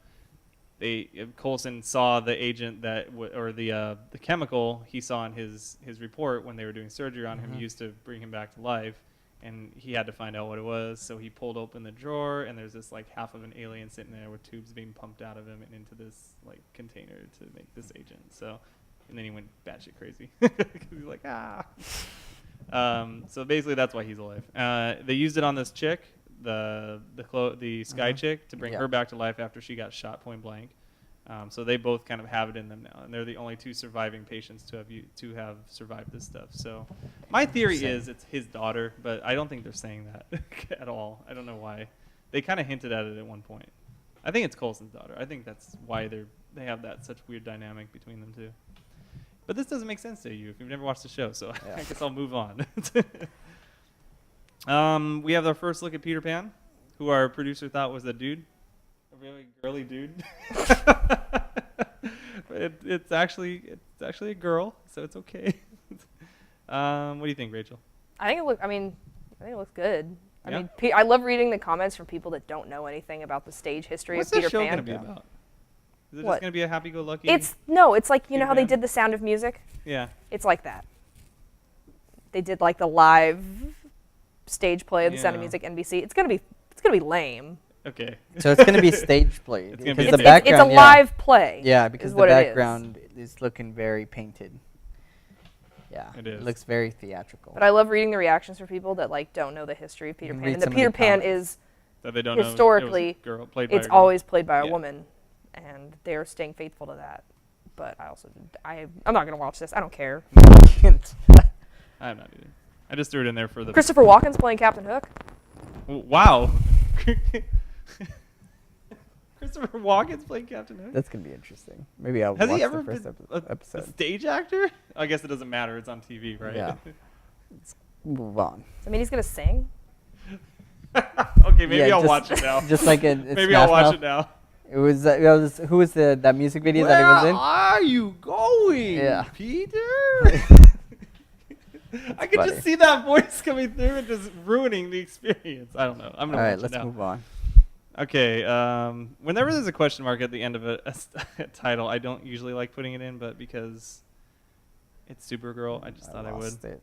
Coulson saw the agent the chemical he saw in his report when they were doing surgery on him used to bring him back to life, and he had to find out what it was. So he pulled open the drawer, and there's this like half of an alien sitting there with tubes being pumped out of him and into this like container to make this agent. So, and then he went batshit crazy because he's like so basically that's why he's alive. They used it on this chick, the Sky chick, to bring her back to life after she got shot point blank. So they both kind of have it in them now, and they're the only two surviving patients to have survived this stuff. So my theory is it's his daughter, but I don't think they're saying that at all. I don't know why. They kind of hinted at it at one point. I think it's Coulson's daughter. I think that's why they have that such weird dynamic between them two. But this doesn't make sense to you if you've never watched the show, so I guess I'll move on. We have our first look at Peter Pan, who our producer thought was a dude. A really girly dude. It's actually a girl, so it's okay. What do you think, Rachel? I think it looks good. I Yeah? mean, I love reading the comments from people that don't know anything about the stage history What's of Peter this show Pan. going to be about? Is it What? just going to be a happy-go-lucky? It's like, you know Peter how they Pan? did The Sound of Music? Yeah. It's like that. They did like the live stage play of The Sound of Yeah. Music NBC. It's gonna be lame. Okay. So it's going to be stage played. It's gonna be because a the stage- It's a background, live play. Yeah, because is the what it is. background is looking very painted. Yeah, It is. looks very theatrical. But I love reading the reactions from people that like don't know the history of Peter can Pan. read And the some of Peter the Pan comments. is That they don't know historically, it was a girl, played by it's a girl. always played by a Yeah. woman, and they are staying faithful to that. But I'm not gonna watch this. I don't care. I'm not either. I just threw it in there for the... Christopher Walken's playing Captain Hook. Wow. Christopher Walken's playing Captain Hook? That's going to be interesting. Maybe I'll Has watch he ever the first been a episode. stage actor? I guess it doesn't matter. It's on TV, right? Yeah. Move on. I mean, he's gonna sing. Okay, maybe Yeah, I'll just- watch it now. Just like in Maybe I'll Smash watch Mouth. it now. It was who was that music video that he was in? are you going, Yeah. Peter? I can funny. just see that voice coming through and just ruining the experience. I don't know. I'm All gonna right, watch let's it now. move on. Okay. Whenever there's a question mark at the end of a title, I don't usually like putting it in, but because it's Supergirl, I just thought I would. lost it.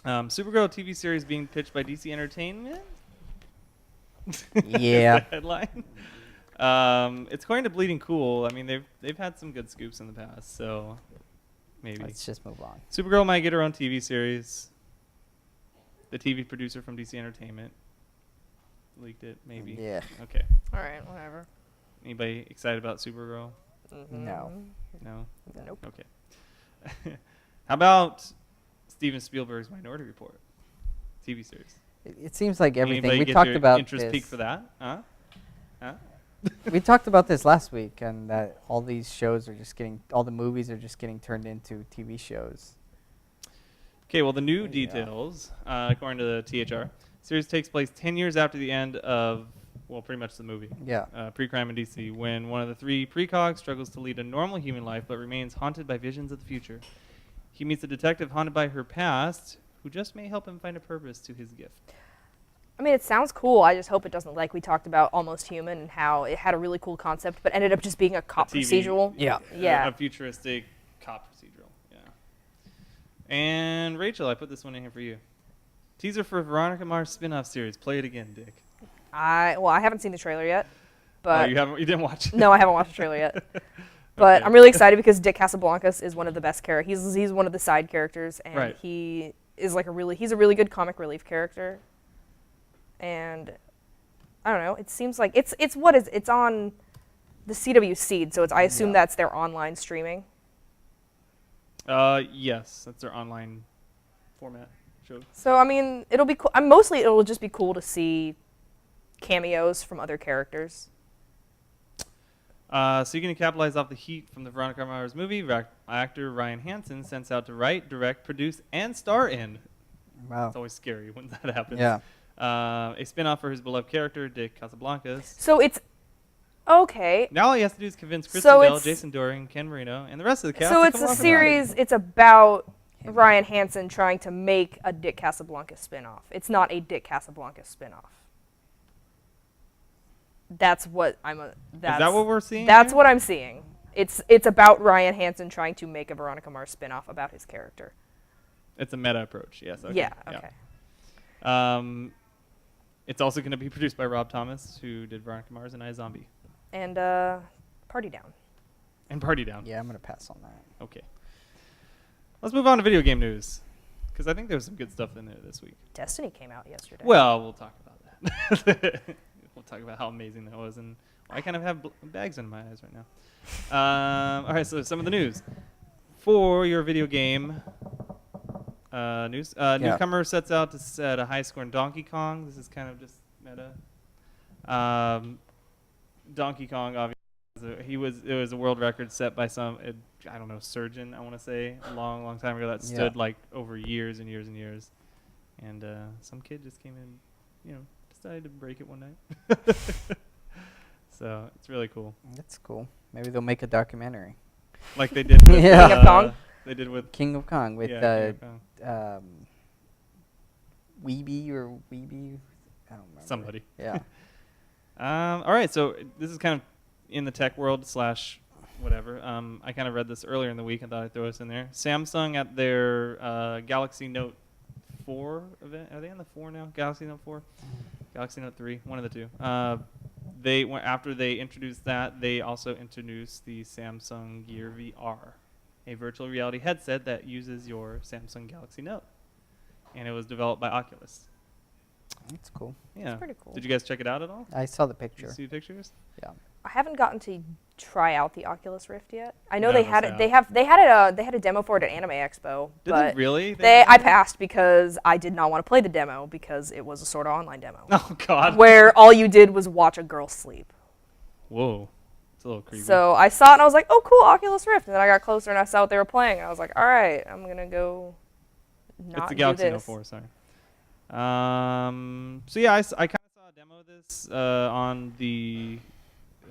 Supergirl TV series being pitched by DC Entertainment. Yeah. Is the headline. It's going to Bleeding Cool. I mean, they've had some good scoops in the past, so maybe. Let's just move on. Supergirl might get her own TV series. The TV producer from DC Entertainment leaked it, maybe. Yeah. Okay. All right, whatever. Anybody excited about Supergirl? No. No? Nope. Okay. How about Steven Spielberg's Minority Report TV series? It seems like everything Anybody we get talked your about interest this. peak for that? Huh? We talked about this last week, and that all these shows are just getting, all the movies are just getting turned into TV shows. Okay, well, the new Yeah. details, according to the THR, series takes place 10 years after the end of, well, pretty much the movie. Yeah. Pre-crime in DC, when one of the three precogs struggles to lead a normal human life but remains haunted by visions of the future. He meets a detective haunted by her past, who just may help him find a purpose to his gift. I mean, it sounds cool. I just hope it doesn't, like we talked about Almost Human and how it had a really cool concept, but ended up just being a cop TV procedural. Yeah. Yeah. A futuristic cop procedural. Yeah. And Rachel, I put this one in here for you. Teaser for Veronica Mars spin-off series. Play it again, Dick. I haven't seen the trailer yet, Oh, but you didn't watch it? no, I haven't watched the trailer yet. But Okay. I'm really excited because Dick Casablancas is one of the best characters. He's one of the side characters, and Right. he is like he's a really good comic relief character. And I don't know. It seems like it's on the CW Seed, so I assume Yeah. that's their online streaming. Yes, that's their online format show. So I mean, it'll be cool. Mostly it'll just be cool to see cameos from other characters. So you're going to capitalize off the heat from the Veronica Mars movie. Actor Ryan Hansen sends out to write, direct, produce, and star in. Wow. It's always scary when that happens. Yeah. A spin-off for his beloved character, Dick Casablancas. So it's okay. Now all he has to do is convince Kristen So Bell, it's- Jason Doring, Ken Marino, and the rest of the cast So to it's come a along for the series. ride. It's about Him. Ryan Hansen trying to make a Dick Casablancas spin-off. It's not a Dick Casablancas spin-off. That's what I'm. Is that what we're seeing? That's here? what I'm seeing. It's about Ryan Hansen trying to make a Veronica Mars spin-off about his character. It's a meta approach, yes. Okay. Yeah. Okay. It's also going to be produced by Rob Thomas, who did Veronica Mars and iZombie. And Party Down. And Party Down. Yeah, I'm going to pass on that. Okay. Let's move on to video game news, because I think there's some good stuff in there this week. Destiny came out yesterday. Well, we'll talk about that. We'll talk about how amazing that was and I kind of have bags under my eyes right now. All right, so some of the news for your video game news. Newcomer sets out to set a high score in Donkey Kong. This is kind of just meta. Donkey Kong, obviously, it was a world record set by some I don't know, surgeon, I want to say, a long time ago that stood like over years and years and years. And some kid just came in, decided to break it one night. So it's really cool. That's cool. Maybe they'll make a documentary. Like they did with King of Kong? They did with King of Kong with King of Kong. Weeby. I don't remember. Somebody. Yeah. All right, so this is kind of in the tech world / whatever. I kind of read this earlier in the week and thought I'd throw this in there. Samsung at their Galaxy Note 4 event. Are they on the 4 now? Galaxy Note 4? Galaxy Note 3? One of the two. After they introduced that, they also introduced the Samsung Gear VR, a virtual reality headset that uses your Samsung Galaxy Note. And it was developed by Oculus. That's cool. Yeah. That's pretty cool. Did you guys check it out at all? I saw the Did picture. you see the pictures? Yeah. I haven't gotten to try out the Oculus Rift yet. I know None they of us had it. have. They had a demo for it at Anime Expo. Did but they really? I passed because I did not want to play the demo because it was a sort of online demo Oh, God. where all you did was watch a girl sleep. Whoa. It's a little creepy. So I saw it and I was like, oh, cool, Oculus Rift. And then I got closer and I saw what they were playing. And I was like, all right, I'm going to go not it's the do Galaxy Note this. 4, sorry. So yeah, I kind of saw a demo of this on the,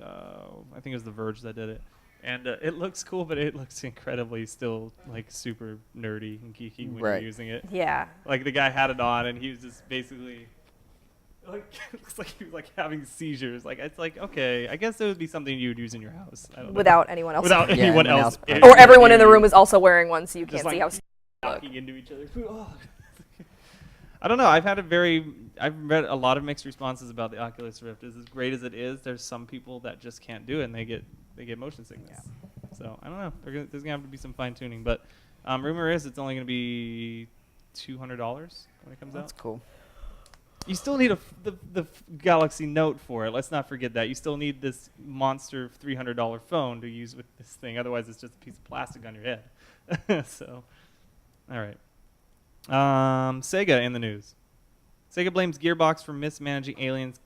I think it was The Verge that did it. And it looks cool, but it looks incredibly still like super nerdy and geeky when you're using it. Yeah. Like the guy had it on and he was just basically, like, it looks like he was like having seizures. Like it's like, okay, I guess it would be something you would use in your house. I don't know. Without anyone else. Without Yeah, anyone anyone else. else Or everyone in the room is also wearing one, so you Just can't see like how. knocking into each other. I don't know. I've read a lot of mixed responses about the Oculus Rift. As great as it is, there's some people that just can't do it, and they get motion sickness. Yeah. So I don't know. There's gonna have to be some fine tuning, but rumor is it's only gonna be $200 when it comes out. That's cool. You still need the Galaxy Note for it. Let's not forget that. You still need this monster $300 phone to use with this thing. Otherwise, it's just a piece of plastic on your head. So, all right. Sega in the news. Sega blames Gearbox for mismanaging Aliens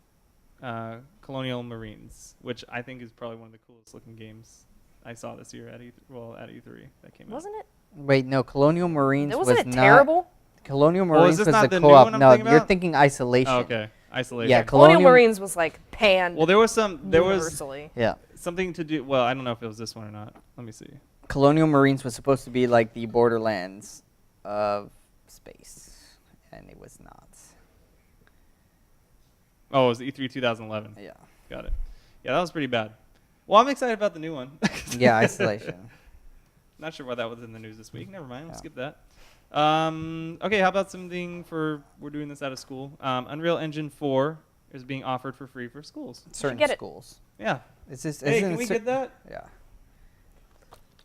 Colonial Marines, which I think is probably one of the coolest looking games I saw this year at E3 that came out. Wasn't it? Wait, no, Colonial Marines Wasn't was it not terrible? Colonial Marines this was not the the new co-op. one I'm No, thinking you're about? thinking Isolation. Oh, okay. Isolation. Yeah, Colonial Marines was like panned Well, there was universally. Yeah. something to do. Well, I don't know if it was this one or not. Let me see. Colonial Marines was supposed to be like the Borderlands of space, and it was not. Oh, it was E3 2011. Yeah. Got it. Yeah, that was pretty bad. Well, I'm excited about the new one. Yeah, Isolation. Not sure why that was in the news this week. Never mind. We'll Yeah. skip that. Okay, how about something we're doing this out of school. Unreal Engine 4 is being offered for free for schools. Certain get it. schools. Yeah. Is this? Hey, isn't can it we cer- get that? Yeah.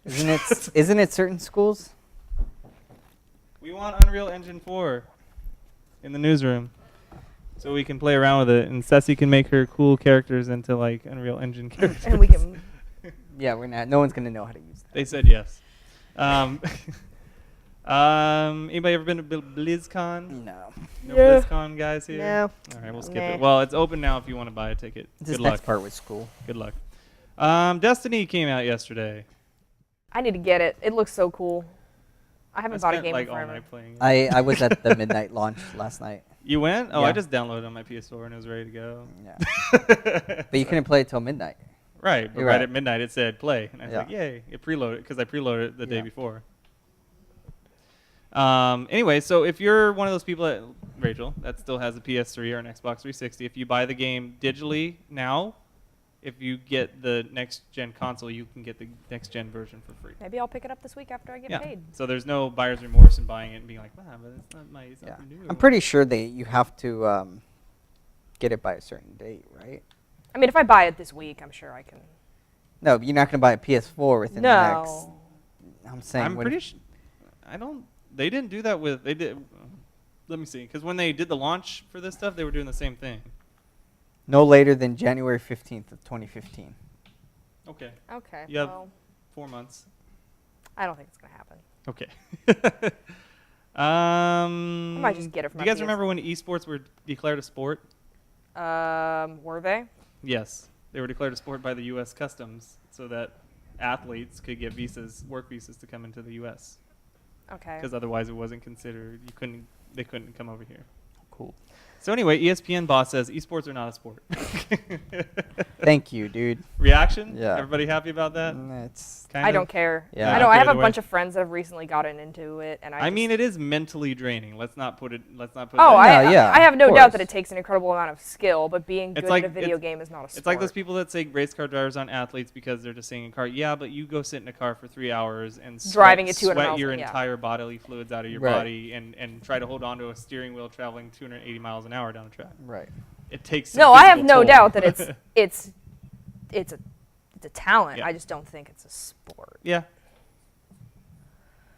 Isn't it? Isn't it certain schools? We want Unreal Engine 4 in the newsroom so we can play around with it, and Ceci can make her cool characters into like Unreal Engine characters. And we can. Yeah, we're not. No one's gonna know how to use that. They said yes. Anybody ever been to BlizzCon? No. No Yeah. BlizzCon guys here? No. All right, we'll skip Nah. it. Well, it's open now if you want to buy a ticket. This Good next luck. part was cool. Good luck. Destiny came out yesterday. I need to get it. It looks so cool. I haven't bought a spent game like in all forever. night playing it. I was at the midnight launch last night. You went? Oh, I Yeah. just downloaded it on my PS4 and it was ready to go. Yeah. But you couldn't play it till midnight. Right, but You're right right. at midnight it said play, and I was Yeah. like, yay! It preloaded because I preloaded it the day Yeah. before. Anyway, so if you're one of those people, Rachel, that still has a PS3 or an Xbox 360, if you buy the game digitally now, if you get the next gen console, you can get the next gen version for free. Maybe I'll pick it up this week after I get Yeah. paid. So there's no buyer's remorse in buying it and being like, wow, but it's not my, it's Yeah. not new. I'm pretty sure you have to get it by a certain date, right? I mean, if I buy it this week, I'm sure I can. No, you're not gonna buy a PS4 within the next. No. I'm saying. I'm pretty sure. I don't. They didn't do that with. They did. Let me see. Because when they did the launch for this stuff, they were doing the same thing. No later than January 15th of 2015. Okay. Okay. You have Well, 4 months. I don't think it's gonna happen. Okay. I might just get it from Do my you guys PS. remember when esports were declared a sport? Were they? Yes, they were declared a sport by the U.S. Customs so that athletes could get visas, work visas, to come into the U.S. Okay. Because otherwise it wasn't considered. They couldn't come over here. Cool. So anyway, ESPN boss says esports are not a sport. Thank you, dude. Reaction? Yeah. Everybody happy about that? It's Kind I of? don't care. Yeah. I know. I have a Either way. bunch of friends that have recently gotten into it, and I mean, it is mentally draining. Let's not put. Oh, that- Yeah, I have no of doubt course. that it takes an incredible amount of skill, but being It's good like- at a video game is not a sport. It's like those people that say race car drivers aren't athletes because they're just sitting in a car. Yeah, but you go sit in a car for 3 hours and Driving at 200 sweat miles, your yeah. entire bodily fluids out of your Right. body and try to hold on to a steering wheel traveling 280 miles an hour down a track. Right. It takes. No, some I have physical no toll. doubt that it's a talent. Yeah. I just don't think it's a sport. Yeah.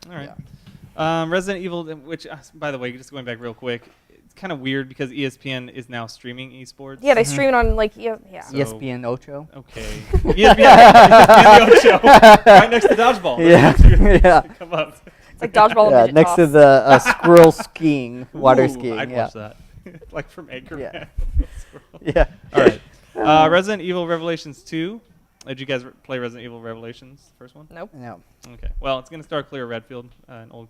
All right. Resident Evil, which, by the way, just going back real quick, it's kind of weird because ESPN is now streaming esports. Yeah, they stream it on like yeah. So- ESPN Ocho. Okay. ESPN Ocho, right next to dodgeball. Yeah. Yeah. Come up. It's like dodgeball and Yeah, midget next toss. to the squirrel skiing, water Ooh, skiing. I'd Yeah. watch that. Like from Anchorman. Yeah. Squirrel. Yeah. All right. Resident Evil Revelations 2. Did you guys play Resident Evil Revelations, first one? Nope. No. Okay. Well, it's going to star Claire Redfield, one of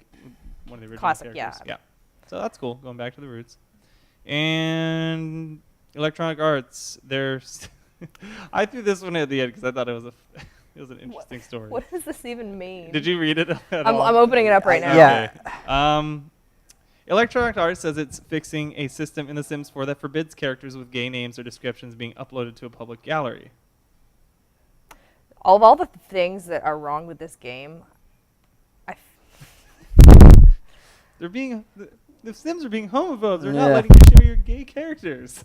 the original Classic, characters. yeah. So that's cool, going back to the roots. And Electronic Arts, there's... I threw this one at the end because I thought it was it was an interesting story. What does this even mean? Did you read it at I'm all? opening it up right now. Yeah. Okay. Electronic Arts says it's fixing a system in The Sims 4 that forbids characters with gay names or descriptions being uploaded to a public gallery. Of all the things that are wrong with this game, They're being the Sims are being homophobes. They're not Yeah. letting you share your gay characters.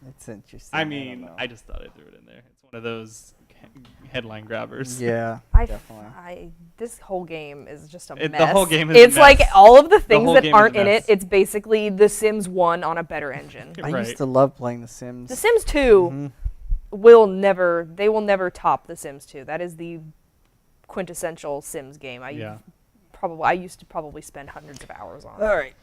It's interesting. I don't mean, know. I just thought I threw it in there. It's one of those headline grabbers. Yeah. I, Definitely. this whole game is just a The mess. whole game is a It's like mess. all of the things whole that game is a aren't in mess. it. It's basically The Sims 1 on a better engine. I Right. used to love playing The Sims. The Sims 2 Mhm. will never top The Sims 2. That is the quintessential Sims game. I used to probably spend hundreds of hours on. All right.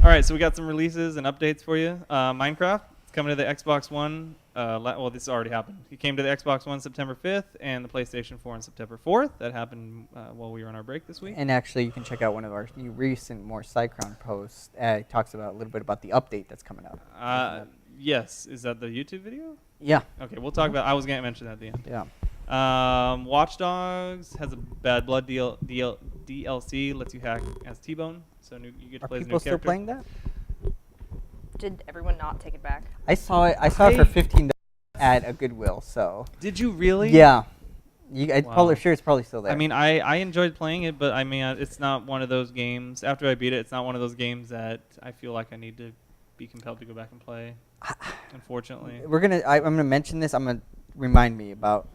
All right, so we got some releases and updates for you. Minecraft is coming to the Xbox One. Well, this already happened. It came to the Xbox One September 5th and the PlayStation 4 on September 4th. That happened while we were on our break this week. And actually, you can check out one of our recent more Cycron posts. It talks about a little bit about the update that's coming up. Yes, is that the YouTube video? Yeah. Okay, we'll talk about. I was going to mention that at the end. Yeah. Watch Dogs has a Bad Blood DLC. Lets you hack as T-Bone, so you get to Are play as a new people still character. playing that? Did everyone not take it back? I saw it. I saw it for $15 at a Goodwill. So. Did you really? Yeah. I'm Wow. probably sure it's probably still there. I mean, I enjoyed playing it, but I mean, it's not one of those games. After I beat it, it's not one of those games that I feel like I need to be compelled to go back and play. Unfortunately. I'm gonna mention this. I'm gonna remind me about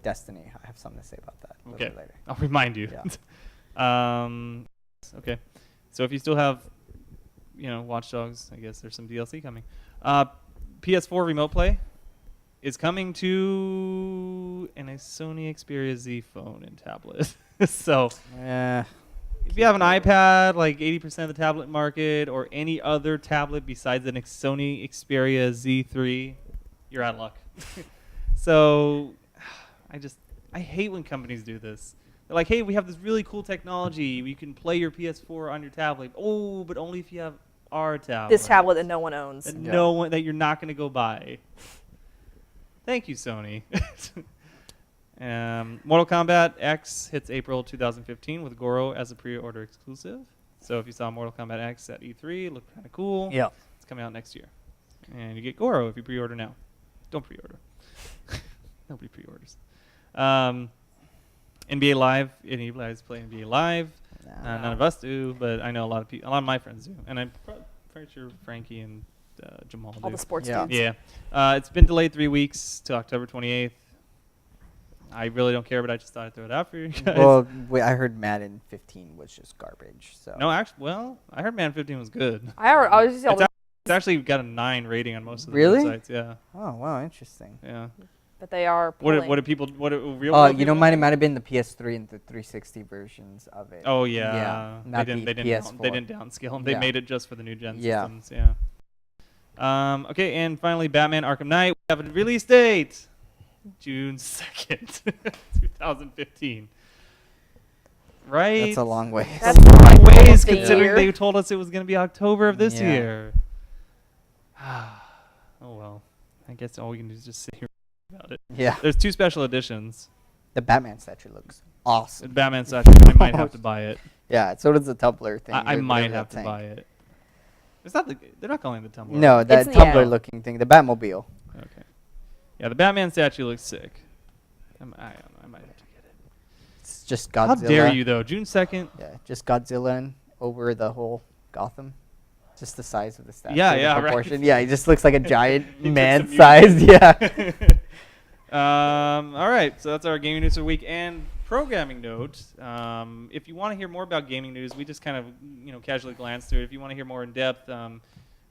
Destiny. I have something to say about that. A little Okay. bit later. I'll remind you. Yeah. Okay. So if you still have, Watch Dogs, I guess there's some DLC coming. PS4 Remote Play is coming to a Sony Xperia Z phone and tablet. So Yeah. if you have an iPad, like 80% of the tablet market, or any other tablet besides an Sony Xperia Z3, you're out of luck. So I hate when companies do this. They're like, hey, we have this really cool technology. You can play your PS4 on your tablet. Oh, but only if you have our tablet. This tablet that no one owns. That Yeah. that you're not going to go buy. Thank you, Sony. Mortal Kombat X hits April 2015 with Goro as a pre-order exclusive. So if you saw Mortal Kombat X at E3, it looked kind of cool. Yeah. It's coming out next year. And you get Goro if you pre-order now. Don't pre-order. Nobody pre-orders. NBA Live. Any of you guys play NBA Live? None of us do, but I know a lot of my friends do. And I'm pretty sure Frankie and Jamal do. All the sports Yeah. dudes. Yeah. It's been delayed 3 weeks to October 28th. I really don't care, but I just thought I'd throw it out for you guys. Well, I heard Madden 15 was just garbage. So. No, actually, I heard Man 15 was good. I was just all It's It's actually got a 9 rating on most of the Really? websites. Yeah. Oh wow, interesting. Yeah. But they are What pulling. do people? What do real? Oh, world you know, people might think? have been the PS3 and the 360 versions of it. Oh yeah. not they the didn't PS4. they didn't downscale them. They Yeah. made it just for the new gen Yeah. systems. Yeah. Okay, and finally, Batman: Arkham Knight. We have a release date, June 2nd, 2015. Right. That's a long way. That's like ways, almost a considering year. they told us it was going to be October of this Yeah. year. Oh well, I guess all we can do is just sit here about it. Yeah. There's 2 special editions. The Batman statue looks awesome. Batman statue. I might have to buy it. Yeah, so does the Tumblr thing. I or might whatever have that to thing. buy it. It's not. They're not calling it the Tumblr. No, that It's- yeah. Tumblr-looking thing, the Batmobile. Okay. Yeah, the Batman statue looks sick. I don't know. I might have to get it. It's just Godzilla. How dare you, though? June 2nd. Yeah, just Godzilla and over the whole Gotham. Just the size of the statue. Yeah, the yeah, right. proportion. Yeah, he just looks like a giant He took man-sized. some Yeah. All right, so that's our gaming news of the week and programming note. If you want to hear more about gaming news, we just kind of casually glanced through it. If you want to hear more in depth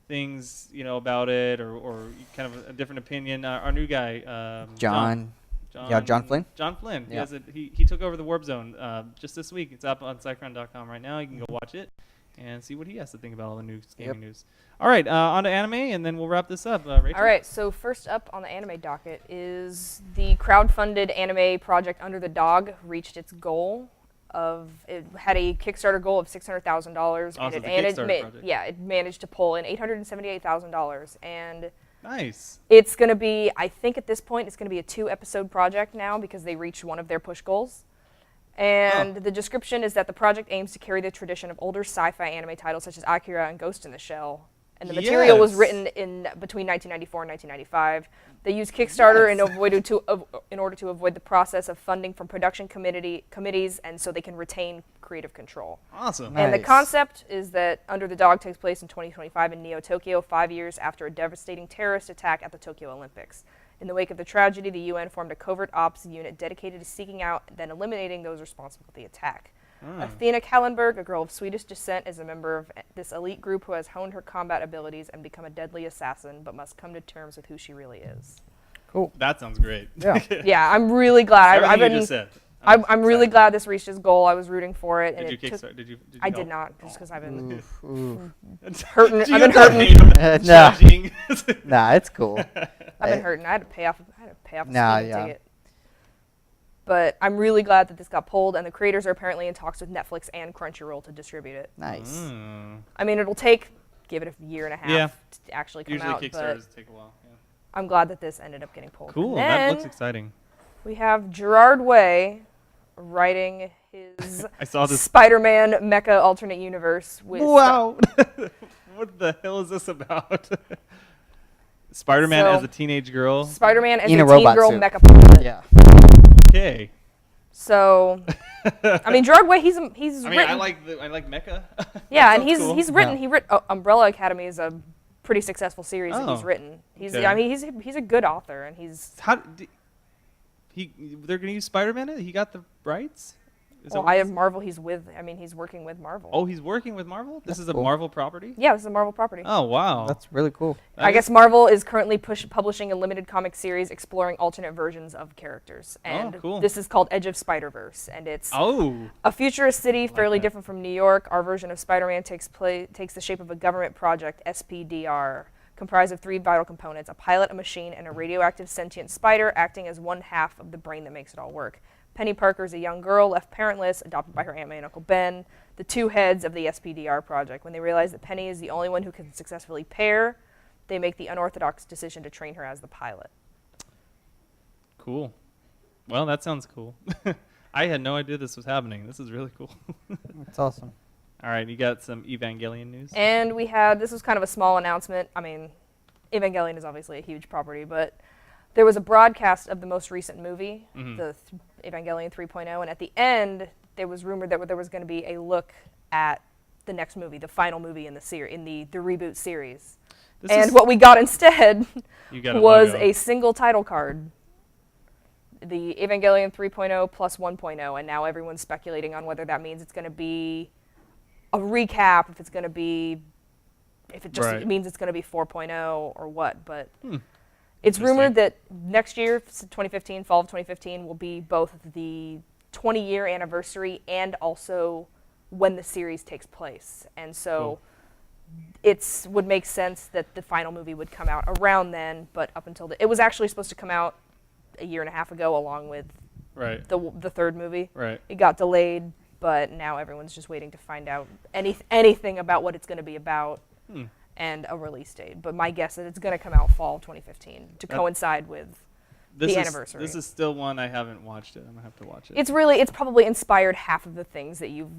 things about it or kind of a different opinion, our new guy John Flynn. John Flynn. Yeah. He took over the Warp Zone just this week. It's up on Cycron.com right now. You can go watch it and see what he has to think about all the new gaming news. All right, on to anime, and then we'll wrap this up. Rachel? All right, so first up on the anime docket is the crowdfunded anime project Under the Dog reached its goal it had a Kickstarter goal of $600,000, Oh, and so it it's a Kickstarter project. it managed to pull in $878,000, and Nice. it's going to be, I think at this point, it's going to be a 2-episode project now because they reached one of their push goals. And the description is that the project aims to carry the tradition of older sci-fi anime titles such as Akira and Ghost in the Shell. And the material was Yes. written in between 1994 and 1995. They used Kickstarter in order to avoid the process of funding from production committees, and so they can retain creative control. Awesome. And the Nice. concept is that Under the Dog takes place in 2025 in Neo-Tokyo, 5 years after a devastating terrorist attack at the Tokyo Olympics. In the wake of the tragedy, the UN formed a covert ops unit dedicated to seeking out and then eliminating those responsible for the attack. Athena Kallenberg, a girl of Swedish descent, is a member of this elite group who has honed her combat abilities and become a deadly assassin, but must come to terms with who she really is. Cool. That sounds great. Yeah. Yeah, I'm really glad. Everything you just said. I'm really excited. glad this reached its goal. I was rooting for it. And Did you it took, Kickstarter? Did you I help? did not, just because I've been Oof, oof. hurting. Do I've you been not hurting. hate him? Nah. Judging. Nah, it's cool. I've been hurting. I had to pay off a Nah, speeding yeah. ticket. But I'm really glad that this got pulled, and the creators are apparently in talks with Netflix and Crunchyroll to distribute it. Nice. I mean, it'll give it a year and a half Yeah. to actually come Usually out, but Kickstarters take a while. Yeah. I'm glad that this ended up getting pulled. Cool. And That then looks exciting. we have Gerard Way writing his I saw this. Spider-Man mecha alternate universe with Wow. What the hell is this about? Spider-Man So- as a teenage girl. Spider-Man as In a a teen robot girl suit. mecha pilot. Yeah. Okay. So, I mean, Gerard Way, he's I mean, written. I like Mecha. Yeah, and Sounds cool. he's written. Yeah. He writ. Umbrella Academy is a pretty successful series that he's Oh, written. He's. okay. I mean, he's a good author, and he's. They're gonna use Spider-Man in it? He got the rights? Is that Well, what I it have is? Marvel. He's working with Marvel. Oh, he's working with Marvel? This is a cool. Marvel property? Yeah, this is a Marvel property. Oh, wow. That's really cool. I guess Marvel is currently publishing a limited comic series exploring alternate versions of characters, and cool. this is called Edge of Spider-Verse, and it's Oh. a futurist city fairly that. different from New York. Our version of Spider-Man takes the shape of a government project, SPDR, comprised of 3 vital components: a pilot, a machine, and a radioactive sentient spider acting as one half of the brain that makes it all work. Penny Parker is a young girl left parentless, adopted by her Aunt May and Uncle Ben, the 2 heads of the SPDR project. When they realize that Penny is the only one who can successfully pair, they make the unorthodox decision to train her as the pilot. Cool. Well, that sounds cool. I had no idea this was happening. This is really cool. That's awesome. All right, you got some Evangelion news? And this was kind of a small announcement. I mean, Evangelion is obviously a huge property, but there was a broadcast of the most recent movie, the Evangelion 3.0, and at the end, there was rumored that there was going to be a look at the next movie, the final movie in the reboot series. And what we got instead You got a was logo. a single title card. The Evangelion 3.0 plus 1.0, and now everyone's speculating on whether that means it's going to be a recap, if it's going to be if it just Right. means it's going to be 4.0 or what. But it's rumored that next year, 2015, fall of 2015, will be both the 20-year anniversary and also when the series takes place. And so it would make sense that the final movie would come out around then, but up until it was actually supposed to come out a year and a half ago along with the third movie. Right. It got delayed, but now everyone's just waiting to find out anything about what it's going to be about and a release date. But my guess is it's going to come out fall 2015 to coincide with the anniversary. This is still one I haven't watched it. I'm gonna have to watch it. It's probably inspired half of the things that you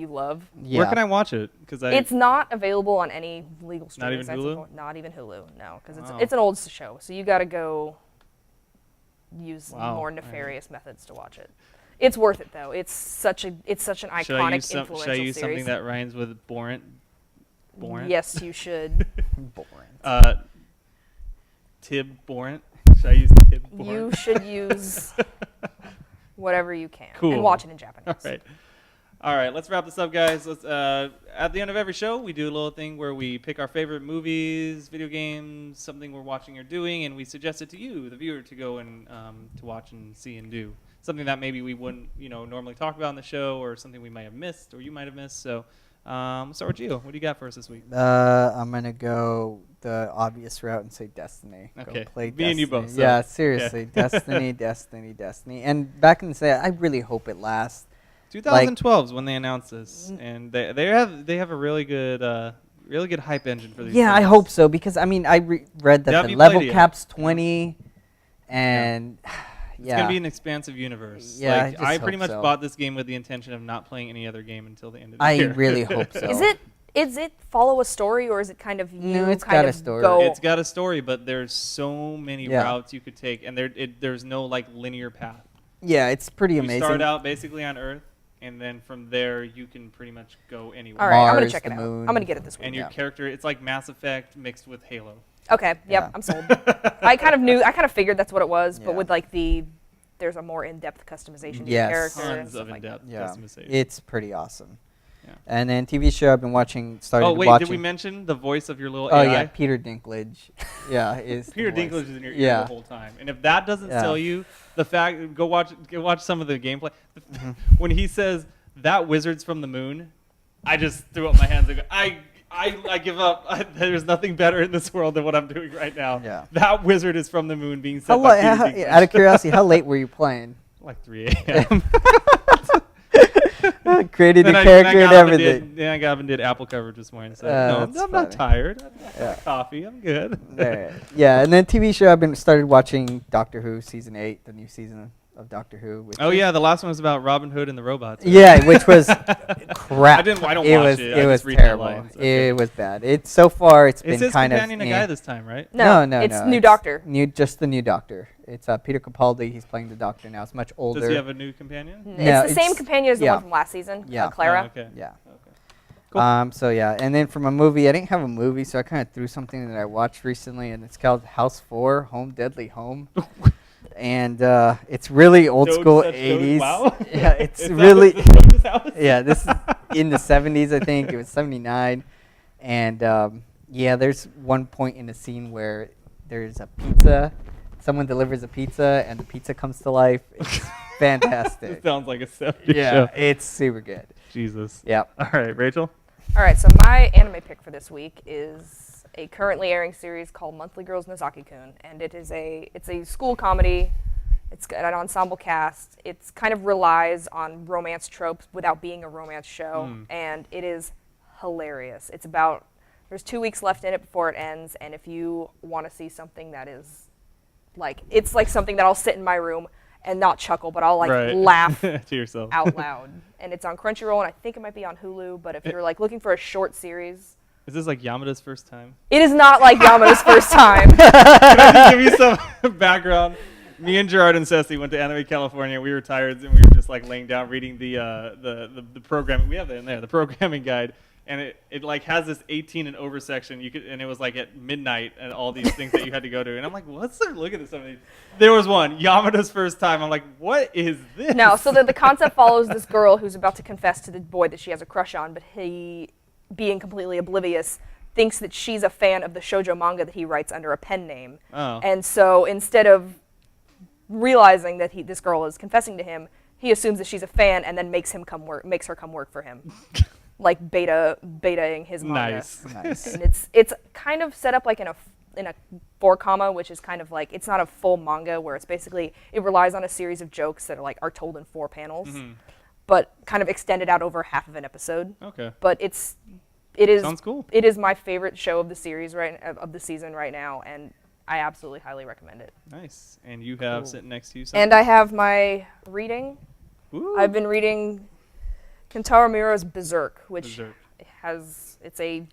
love. Yeah. Where can I watch it? Because It's not available on any legal streaming even sites. Hulu? Not even Hulu, no, because Wow. it's an old show. So you got to go use Wow. more nefarious methods to watch it. It's worth it though. It's such an iconic, influential should I use series. something that rhymes with Borant? Yes, you should. Boring. Tib Borant. Should I use Tib Borant? You should use whatever you can Cool. and watch it in Japanese. All right, let's wrap this up, guys. Let's at the end of every show, we do a little thing where we pick our favorite movies, video games, something we're watching or doing, and we suggest it to you, the viewer, to go and to watch and see and do. Something that maybe we wouldn't, normally talk about on the show, or something we might have missed, or you might have missed. So, let's start with Gio. What do you got for us this week? I'm gonna go the obvious route and say Destiny. Okay. Go play Me Destiny. and you both, so- Yeah, seriously, Destiny, Destiny. And back in the day, I really hope it lasts. 2012 is when they announced this, and they have a really good hype engine for these. Yeah, I things. hope so because I read that Have the you level played it? cap's 20, and It's gonna be an expansive universe. Yeah, Like, I I just pretty hope much so. bought this game with the intention of not playing any other game until the end of the I year. really hope so. Is it follow a story or is it kind of No, it's kind got of a story. go? It's got a story, but there's so many Yeah. routes you could take, and there's no linear path. Yeah, it's pretty You amazing. start out basically on Earth, and then from there you can pretty much go anywhere. All right, I'm gonna Mars, check it the out. moon. I'm gonna get it this week. And your Yeah. character, it's like Mass Effect mixed with Halo. Okay, yep, Yeah. I'm sold. I kind of figured that's what it was, but Yeah. with there's a more in-depth customization to Yes. your character. and Tons stuff of like that. in-depth Yeah, customization. it's pretty awesome. Yeah. And then TV show I've been watching. Started Oh wait, watching. did we mention the voice of your little Oh AI? yeah, Peter Dinklage. Yeah, is Peter the voice. Dinklage is in your ear Yeah. the whole time, and if that doesn't Yeah. sell you, the fact go watch some of the gameplay. When he says that wizard's from the moon, I just threw up my hands and go, I give up. There's nothing better in this world than what I'm doing right now. Yeah. That wizard is from the moon being How sent by Peter how, Dinklage. out of curiosity, how late were you playing? Like 3 a.m. Created a Then I character and got up everything. Then I got up and did Apple coverage this morning. So no, That's I'm not funny. tired. I Yeah. had coffee. I'm good. Alright. Yeah, and then TV show I've been started watching Doctor Who season 8, the new season of Doctor Who. Which Oh is- yeah, the last one was about Robin Hood and the robots. right? Yeah, which was crap. I don't watch was, it. I was just read terrible. headlines. Okay. It was bad. It's so far it's Is been his kind of companion a guy this time, right? No, no, it's no, new Doctor. Just the new Doctor. It's Peter Capaldi. He's playing the Doctor now. It's much older. Does he have a new companion? No, It's the same it's- companion as the yeah. one from last season, Yeah. Clara. Oh, okay. Yeah. Okay. Cool. So yeah, and then from a movie, I didn't have a movie, so I kind of threw something that I watched recently, and it's called House 4: Home Deadly Home. And it's really old Dode school such Dode, 80s. wow. Yeah, it's Is that really the Doge's house? yeah. This is in the 70s, I think. It was 79, and yeah, there's one point in the scene where there's a pizza. Someone delivers a pizza, and the pizza comes to life. It's fantastic. It sounds like a 70s Yeah, show. it's super good. Jesus. Yep. All right, Rachel. All right, so my anime pick for this week is a currently airing series called Monthly Girls Nozaki-kun, and it's a school comedy. It's got an ensemble cast. It's kind of relies on romance tropes without being a romance show, and it is hilarious. There's 2 weeks left in it before it ends, and if you want to see something that is it's like something that I'll sit in my room and not chuckle, but I'll laugh to yourself. out loud. And it's on Crunchyroll, and I think it might be on Hulu, but if you're looking for a short series, Is this like Yamada's first time? it is not like Yamada's first time. Can I just give you some background? Me and Gerard and Ceci went to Anime California. We were tired, and we were just laying down reading the program. We have it in there, the programming guide. And it has this 18 and over section. And it was at midnight and all these things that you had to go to. And I'm like, let's look at this. There was one, Yamada's first time. I'm like, what is this? No, so the concept follows this girl who's about to confess to the boy that she has a crush on, but he, being completely oblivious, thinks that she's a fan of the shoujo manga that he writes under a pen name. Oh. And so instead of realizing that this girl is confessing to him, he assumes that she's a fan and then makes her come work for him. Like betaing his manga. Nice. And it's kind of set up like in a 4-comma, which is kind of like, it's not a full manga where it's basically, it relies on a series of jokes that are told in 4 panels, but kind of extended out over half of an episode. Okay. But it is Sounds cool. It is my favorite show of the series of the season right now, and I absolutely highly recommend it. Nice. And you have sitting next to you something? And I have my reading. Ooh. I've been reading Kentaro Miura's Berserk, which it's a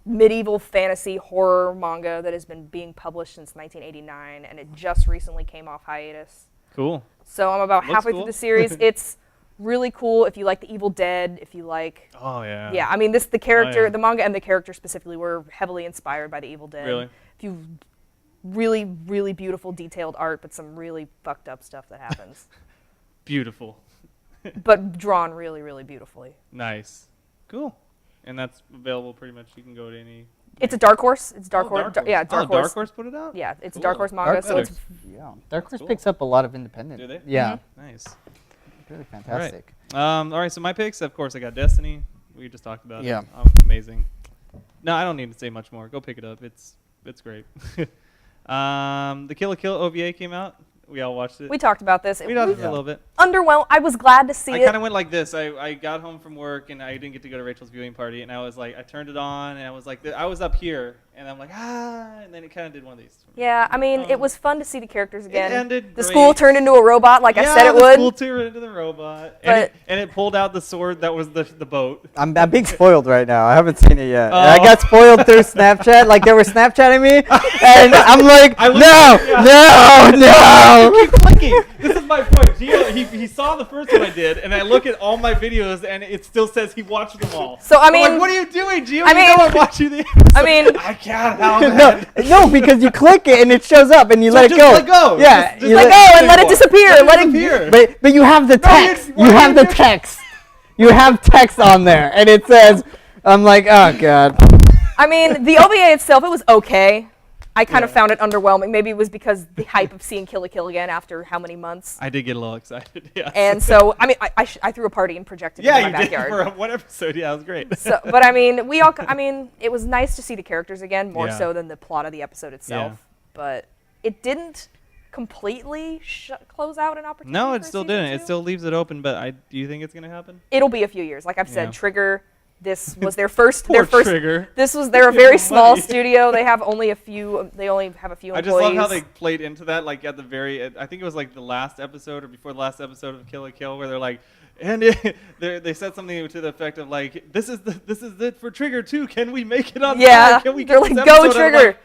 medieval fantasy horror manga that has been being published since 1989, and it just recently came off hiatus. Cool. So I'm about Looks halfway cool. through the series. It's really cool if you like The Evil Dead, if you like... Oh, yeah. Yeah, I mean, the character, yeah. the manga and the character specifically were heavily inspired by The Evil Dead. Really? If you really, really beautiful, detailed art, but some really fucked up stuff that happens. Beautiful. But drawn really, really beautifully. Nice. Cool. And that's available pretty much. You can go to any... It's a Dark Horse. It's Dark Oh, Horse. Dark Horse. Yeah, Dark Horse. Dark Horse put it out? Yeah, it's a Cool. Dark Horse manga, Dark so Horse, it's yeah. Dark Horse cool. picks up a lot of independent. Do they? Yeah. Nice. Really fantastic. All right, so my picks, of course, I got Destiny. We just talked about Yeah. it. Amazing. No, I don't need to say much more. Go pick it up. It's great. The Kill la Kill OVA came out. We all watched it. we talked about this. We talked for a little bit. Underwhelmed. I was glad to see I it. kind of went like this. I got home from work and I didn't get to go to Rachel's viewing party, and I was like, I turned it on and I was like, I was up here and I'm like, and then it kind of did one of these. Yeah, I mean, it was fun to see the characters again. It ended the great. school turned into a robot like I said it the would. school turned into the robot. But- And it pulled out the sword that was the boat. I'm being spoiled right now. I haven't seen it yet. Oh. I got spoiled through Snapchat. Like they were Snapchatting me, and I'm like, no. Keep clicking. This is my point. Gio, he saw the first one I did, and I look at all my videos, and it still says he watched them all. So, I I'm mean- like, what are you doing, Gio? I mean- you know I'm watching the I mean, I can't help it. No, because you click it and it shows up, and you let it just go. let go. Yeah, Just you let go and let it disappear. Let it disappear. But you have the text. why You have you the text. You have text on there, and it says, I'm like, oh god. I mean, the OVA itself, it was okay. I kind of found it underwhelming. Maybe it was because the hype of seeing Kill la Kill again after how many months. I did get a little excited. Yeah. And so, I mean, I threw a party and projected it in my you backyard. did for one episode. Yeah, it was great. So, but I mean, it was nice to see the characters again, more Yeah. so than the plot of the episode itself. Yeah. But it didn't completely close out an opportunity. No, for it still season didn't. It 2. still leaves it open. But do you think it's gonna happen? It'll be a few years. Like I've said, Yeah. Trigger. This was their first. Poor their first. Trigger. They're a very small Money. studio. They have only a few. They only have a few I employees. just love how they played into that, like at the very. I think it was like the last episode or before the last episode of Kill la Kill, where they're like, and they said something to the effect of like, this is it for Trigger 2. Can we make it on? Yeah, Can we they're get like, this go episode?" And I'm Trigger. like,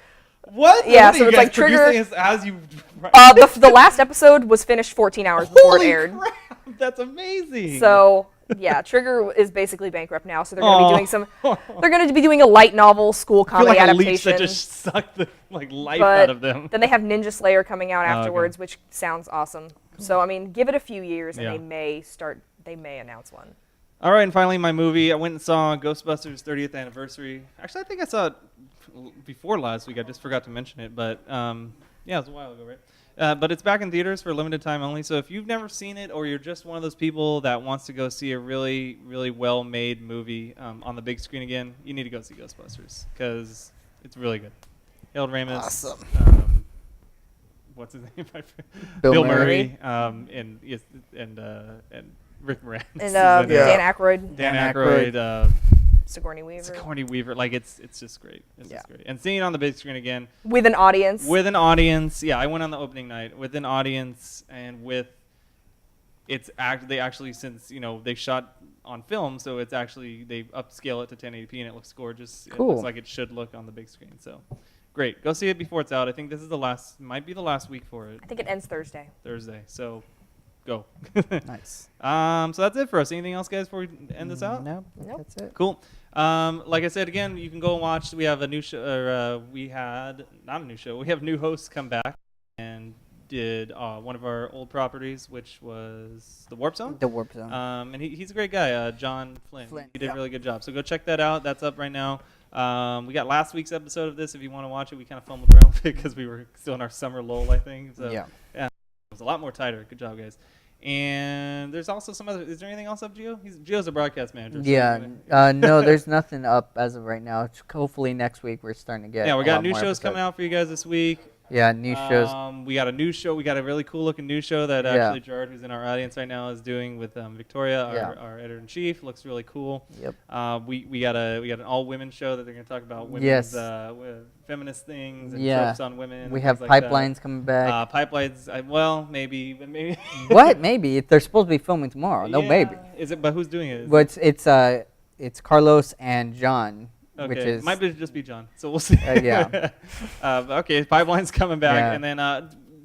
what? Yeah, What are so you it's guys like Trigger- producing this as you. The last episode was finished 14 hours before Holy it aired. crap, that's amazing. So yeah, Trigger is basically bankrupt now. So they're going to Aw. be doing some. They're going to be doing a light novel school I feel comedy like a leech adaptation. that just sucked the life But out of them. then they have Ninja Slayer coming out Oh, okay. afterwards, which sounds awesome. So I mean, give it a few years, and Yeah. they may announce one. All right, and finally, my movie. I went and saw Ghostbusters 30th anniversary. Actually, I think I saw it before last week. I just forgot to mention it, but yeah, it was a while ago, right? But it's back in theaters for a limited time only. So if you've never seen it, or you're just one of those people that wants to go see a really, really well-made movie on the big screen again, you need to go see Ghostbusters because it's really good. Harold Ramis. Awesome. What's his name? Bill Murray. And Rick Moranis. And Yeah. Dan Aykroyd, Dan Dan Aykroyd. Sigourney Weaver, Sigourney Weaver, like it's just great. It's Yeah. just great. And seeing it on the big screen again with an audience. with an audience. Yeah, I went on the opening night with an audience and with they actually, since they shot on film, so it's actually they upscale it to 1080p and it looks gorgeous. Cool. It looks like it should look on the big screen. So great. Go see it before it's out. I think this is might be the last week for it. I think it ends Thursday. Thursday. So go. Nice. So that's it for us. Anything else, guys, before we end this out? Nope. Nope. That's it. Cool. Like I said, again, you can go and watch. We have a new show. We had not a new show. We have new hosts come back and did one of our old properties, which was the Warp Zone. The Warp Zone. And he's a great guy, John Flynn. He did a really good job. So go check that out. That's up right now. We got last week's episode of this. If you want to watch it, we kind of fumbled around with it because we were still in our summer lull, I think. So, yeah, it was a lot more tighter. Good job, guys. And there's also some other. Is there anything else up, Gio? Gio's a broadcast manager. Yeah. No, there's nothing up as of right now. Hopefully next week we're starting to get. Yeah, we got new shows coming out for you guys this week. Yeah, new shows. We got a new show. We got a really cool looking new show that actually Gerard, who's in our audience right now, is doing with Victoria, our editor in chief. Looks really cool. Yep. We got an all women show that they're going to talk about women's feminist things and tropes on women. We have like pipelines coming back. Pipelines. Well, maybe, but maybe. What? Maybe they're supposed to be filming tomorrow. No, maybe. Is it? But who's doing it? Well, it's Carlos and John. Okay, which is might just be John, so we'll see. Yeah. Okay, Pipeline's coming back, and then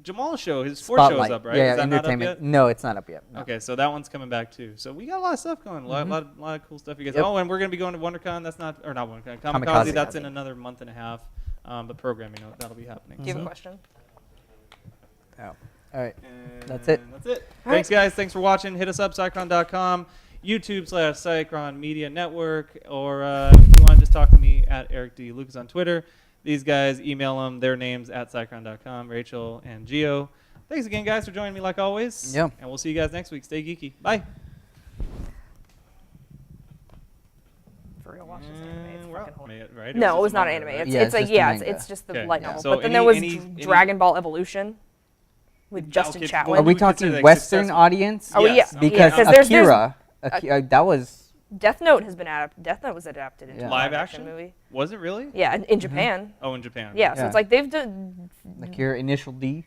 Jamal's show, his sports Spotlight. show's up, right? Yeah, Is that entertainment. not up yet? No, it's not up yet. No. Okay, so that one's coming back too. So we got a lot of stuff going, a lot of cool stuff. You guys. Yep. Oh, and we're gonna be going to WonderCon. That's not WonderCon. Kamikaze. That's in another month and a half. But programming, that'll be happening. Do you have a question? Oh. All right. And That's it. That's it. Thanks, guys. Thanks for watching. Hit us up, Psychron.com. YouTube/Psychron Media Network, or if you want to just talk to me at Eric D. Lucas on Twitter. These guys, email them their names at Psychron.com, Raychul and Gio. Thanks again, guys, for joining me like always. Yeah. And we'll see you guys next week. Stay geeky. Bye. For real, watch this anime. It's fucking hilarious. Right? No, it was not manga, anime. right? It's just the Okay. light Yeah. novel. So But then there was Dragon Ball Evolution with Justin Okay, Chatwin. Are we would consider talking that Western successful? audience? Oh, Yes. yeah. Because there's Akira, that was. Death Note has been adapted. Death Note was adapted into a Live live action movie. Was it really? Yeah, in Japan. Oh, in Japan. Yeah, so Yeah. it's like they've done. Akira Initial D.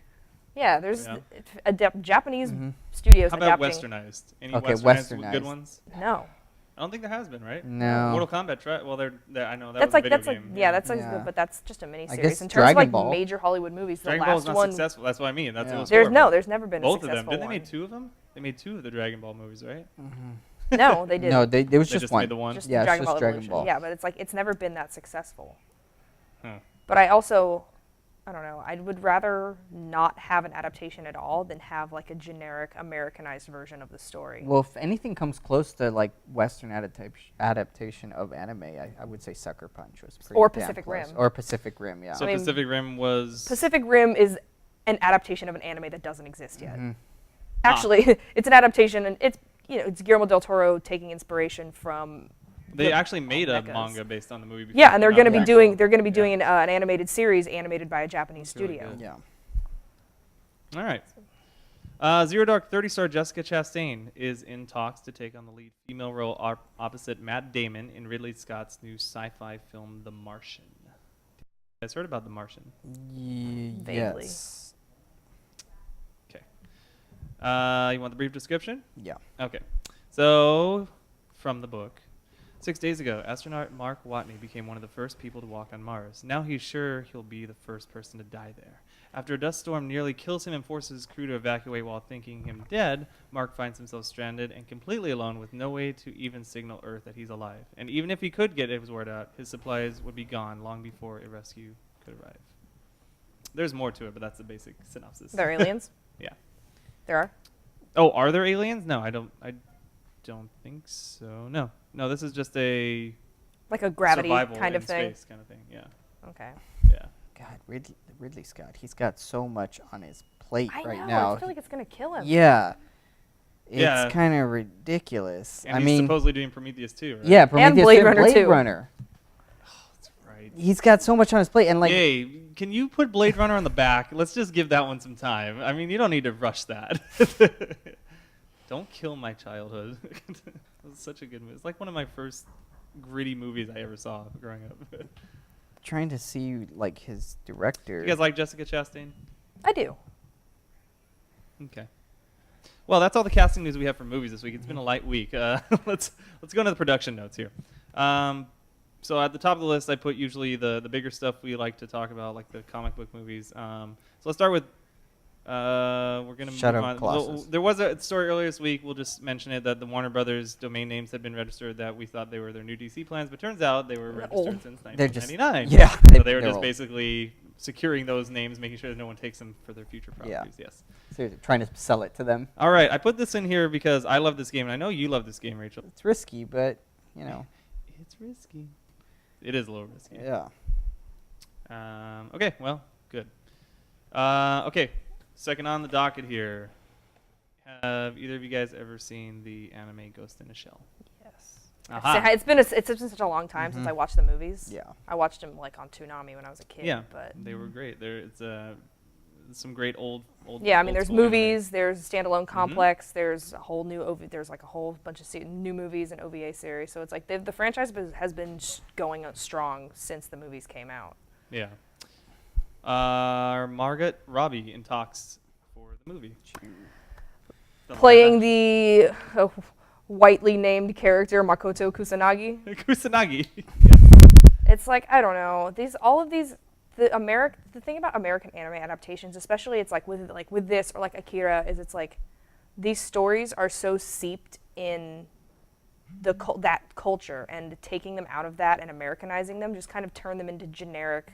Yeah, there's Yeah. Japanese studios How about adapting. westernized? Any Okay, westernized good westernized. ones? No, I don't think there has been, right? No. Mortal Kombat. Well, I know that that's was like a video game. that's like Yeah. but that's just a mini I series. guess In terms of Dragon like Ball. major Hollywood movies, the Dragon Ball's last not one. successful. That's what I mean. That's Yeah. it was There's horrible. there's never been Both a of them. successful Didn't they one. make two of them? They made two of the Dragon Ball movies, right? No, they didn't. No, there was They just just one. made the one? Just Yeah, it's Dragon just Ball Dragon Evolution. Ball. Yeah, but it's like it's never been that successful. Huh. But I also, I don't know. I would rather not have an adaptation at all than have like a generic Americanized version of the story. Well, if anything comes close to like Western adaptation of anime, I would say Sucker Punch was pretty Or damn Pacific close. Rim. Or Pacific Rim, yeah. So I mean, Pacific Rim was. Pacific Rim is an adaptation of an anime that doesn't exist yet. Mm-hmm. Actually, it's an adaptation, and it's Guillermo del Toro taking inspiration from. They the actually made a mechas. manga based on the movie. before Yeah, it and they're came going to out. be doing an animated series animated by a Japanese That's really studio. good. Yeah. All right. Zero Dark 30-star Jessica Chastain is in talks to take on the lead female role opposite Matt Damon in Ridley Scott's new sci-fi film, The Martian. You guys heard about The Martian? Vaguely. Yes. Okay. You want the brief description? Yeah. Okay. So, from the book. 6 days ago, astronaut Mark Watney became one of the first people to walk on Mars. Now he's sure he'll be the first person to die there. After a dust storm nearly kills him and forces his crew to evacuate while thinking him dead, Mark finds himself stranded and completely alone with no way to even signal Earth that he's alive. And even if he could get his word out, his supplies would be gone long before a rescue could arrive. There's more to it, but that's the basic synopsis. They're aliens? Yeah. There are? Oh, are there aliens? No, I don't think so. No, this is just a Like a gravity survival kind in of thing? space kind of thing. Yeah. Okay. Yeah. God, Ridley Scott, he's got so much on his plate I right know. now. I feel like it's going to kill him. Yeah. It's Yeah. kind of ridiculous. And I he's mean, supposedly doing Prometheus too, right? yeah, Prometheus Blade and Runner Blade 2. Runner. That's right. He's got so much on his plate, and like, Yay. Can you put Blade Runner on the back? Let's just give that one some time. I mean, you don't need to rush that. Don't kill my childhood. It was such a good movie. It's like one of my first gritty movies I ever saw growing up. trying to see like his director. You guys like Jessica Chastain? I do. Okay. Well, that's all the casting news we have for movies this week. It's been a light week. Let's go into the production notes here. So at the top of the list, I put usually the bigger stuff we like to talk about, like the comic book movies. So let's start with. We're gonna Shadow move of on. Colossus. There was a story earlier this week. We'll just mention it that the Warner Brothers domain names had been registered. That we thought they were their new DC plans, but turns out they were registered old. since They're just 1999. yeah. So they were they're just old. basically securing those names, making sure that no one takes them for their future properties. Yes. Seriously, trying to sell it to them. All right, I put this in here because I love this game, and I know you love this game, Rachel. It's risky, but you know. It's risky. it is a little risky. Yeah. Okay, well, good. Okay, second on the docket here. Have either of you guys ever seen the anime Ghost in a Shell? Yes. Aha. It's been such a long time since I watched the movies. Yeah. I watched them like on Toonami when I was a kid. Yeah, But they were great. It's some great old. yeah, I mean, old there's school anime. movies, there's standalone complex, there's a whole new there's like a whole bunch of new movies and OVA series. So it's like the franchise has been going strong since the movies came out. Yeah. Margaret Robbie in talks for the movie. Playing the whitely named character Makoto Kusanagi. Kusanagi. It's like, I don't know, the thing about American anime adaptations, especially it's like with this or like Akira, is it's like these stories are so seeped in that culture, and taking them out of that and Americanizing them just kind of turn them into generic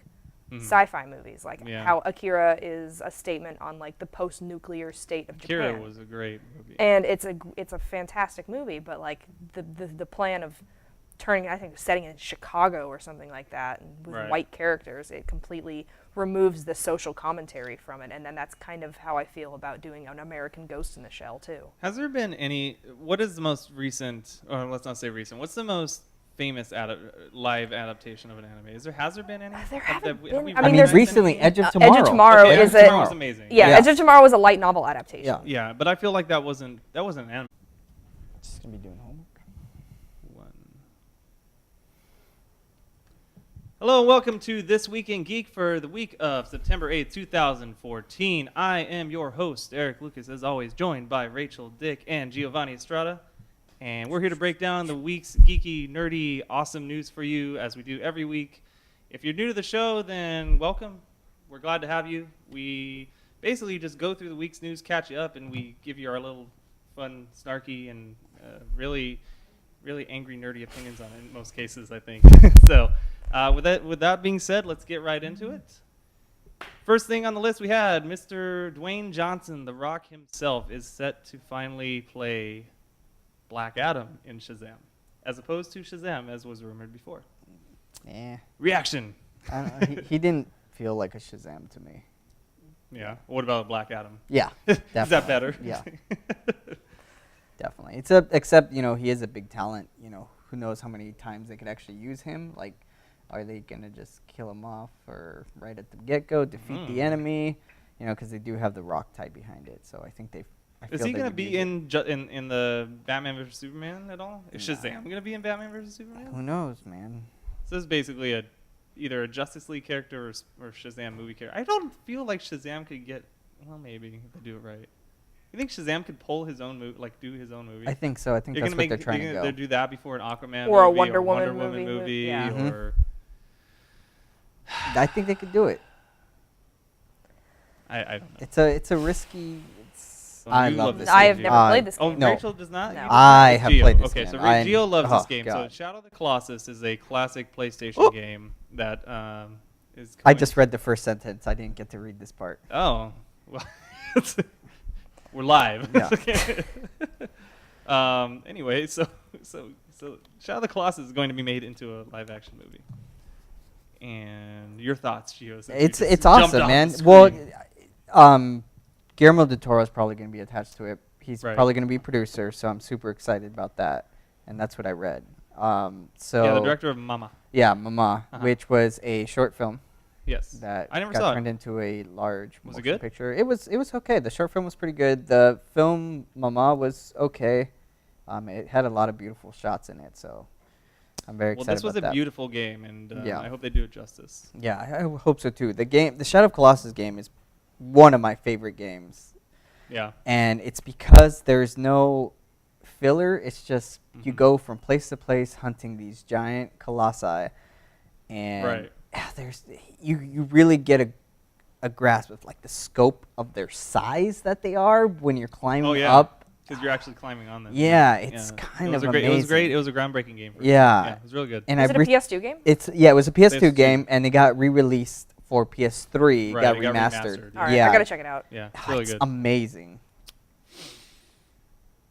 sci-fi movies, like how Akira is a statement on like the post-nuclear state of Japan. Akira was a great movie. And it's a fantastic movie, but like the plan of setting it in Chicago or something like that, and with white characters, it completely removes the social commentary from it. And then that's kind of how I feel about doing an American Ghost in the Shell too. Has there been what is the most recent, or let's not say recent, what's the most famous live adaptation of an anime? Has there been any? There haven't been. I mean, recently, Edge of Tomorrow. Edge of Tomorrow is Edge of Tomorrow was amazing. Yeah, Edge of Tomorrow was a light novel adaptation. Yeah. Yeah, but I feel like that wasn't an anime. Just gonna be doing homework. Hello and welcome to This Week in Geek for the week of September 8th, 2014. I am your host, Eric Lucas, as always, joined by Raychul, Dick, and Giovanni Estrada. And we're here to break down the week's geeky, nerdy, awesome news for you, as we do every week. If you're new to the show, then welcome. We're glad to have you. We basically just go through the week's news, catch you up, and we give you our little fun, snarky, and really, really angry, nerdy opinions on it in most cases, I think. So with that being said, let's get right into it. First thing on the list, we had Mr. Dwayne Johnson, The Rock himself, is set to finally play Black Adam in Shazam, as opposed to Shazam, as was rumored before. Yeah. Reaction. I don't know, he didn't feel like a Shazam to me. Yeah. What about Black Adam? Yeah. Is that better? Yeah. Definitely. Except, he is a big talent. Who knows how many times they could actually use him? Like, are they going to just kill him off or right at the get-go, defeat the enemy? Because they do have the Rock tie behind it. So I think Is he going to be in the Batman vs. Superman at all? Is Nah. Shazam going to be in Batman vs. Superman? Who knows, man? So this is basically either a Justice League character or Shazam movie character. I don't feel like Shazam could get, well, maybe if they do it right. You think Shazam could pull his own movie, like do his own movie? I think so. I think that's what they're trying to go. They'll do that before an Aquaman Or a movie, Wonder or Woman movie, yeah. or I think they could do it. I don't know. It's a risky. I you love love this this I game. have never played this Oh, game. No. Rachel does not? No. You I have Geo. played this okay, game. so I- Geo loves this oh, game. God. So Shadow of the Colossus is a classic PlayStation game that is I coming- just read the first sentence. I didn't get to read this part. Oh. Well, we're live. Yeah. Anyway, so Shadow of the Colossus is going to be made into a live action movie. And your thoughts, Gio? since you It's just jumped awesome, off man. the Well, screen. Guillermo del Toro is probably going to be attached to it. He's Right. probably going to be producer, so I'm super excited about that. And that's what I read. So yeah, the director of Mama. Yeah, Mama, Uh-huh. which was a short film Yes. that I never got saw it. turned into a large Was it motion good? picture. It was okay. The short film was pretty good. The film Mama was okay. It had a lot of beautiful shots in it, so I'm very Well, excited this was about a that. beautiful game, and Yeah. I hope they do it justice. Yeah, I hope so too. The Shadow of Colossus game is one of my favorite games, Yeah. and it's because there's no filler. It's just you Mhm. go from place to place hunting these giant colossi, and Right. there's you really get a grasp of like the scope of their size that they are when you're climbing Oh, yeah. up. Because you're actually climbing on them. Yeah, it's kind it was of a great, It was great. amazing. It was a groundbreaking game. For Yeah. Yeah, it was really good. And Is I it a PS2 game? it was a PS2 PS2. game, and it got re-released for PS3. Right, got it got remastered. remastered, All right, Yeah, I gotta check it out. Yeah, it's really it's good. amazing.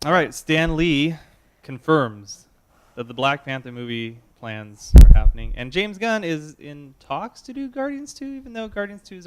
All right, Stan Lee confirms that the Black Panther movie plans are happening. And James Gunn is in talks to do Guardians 2, even though Guardians 2 is already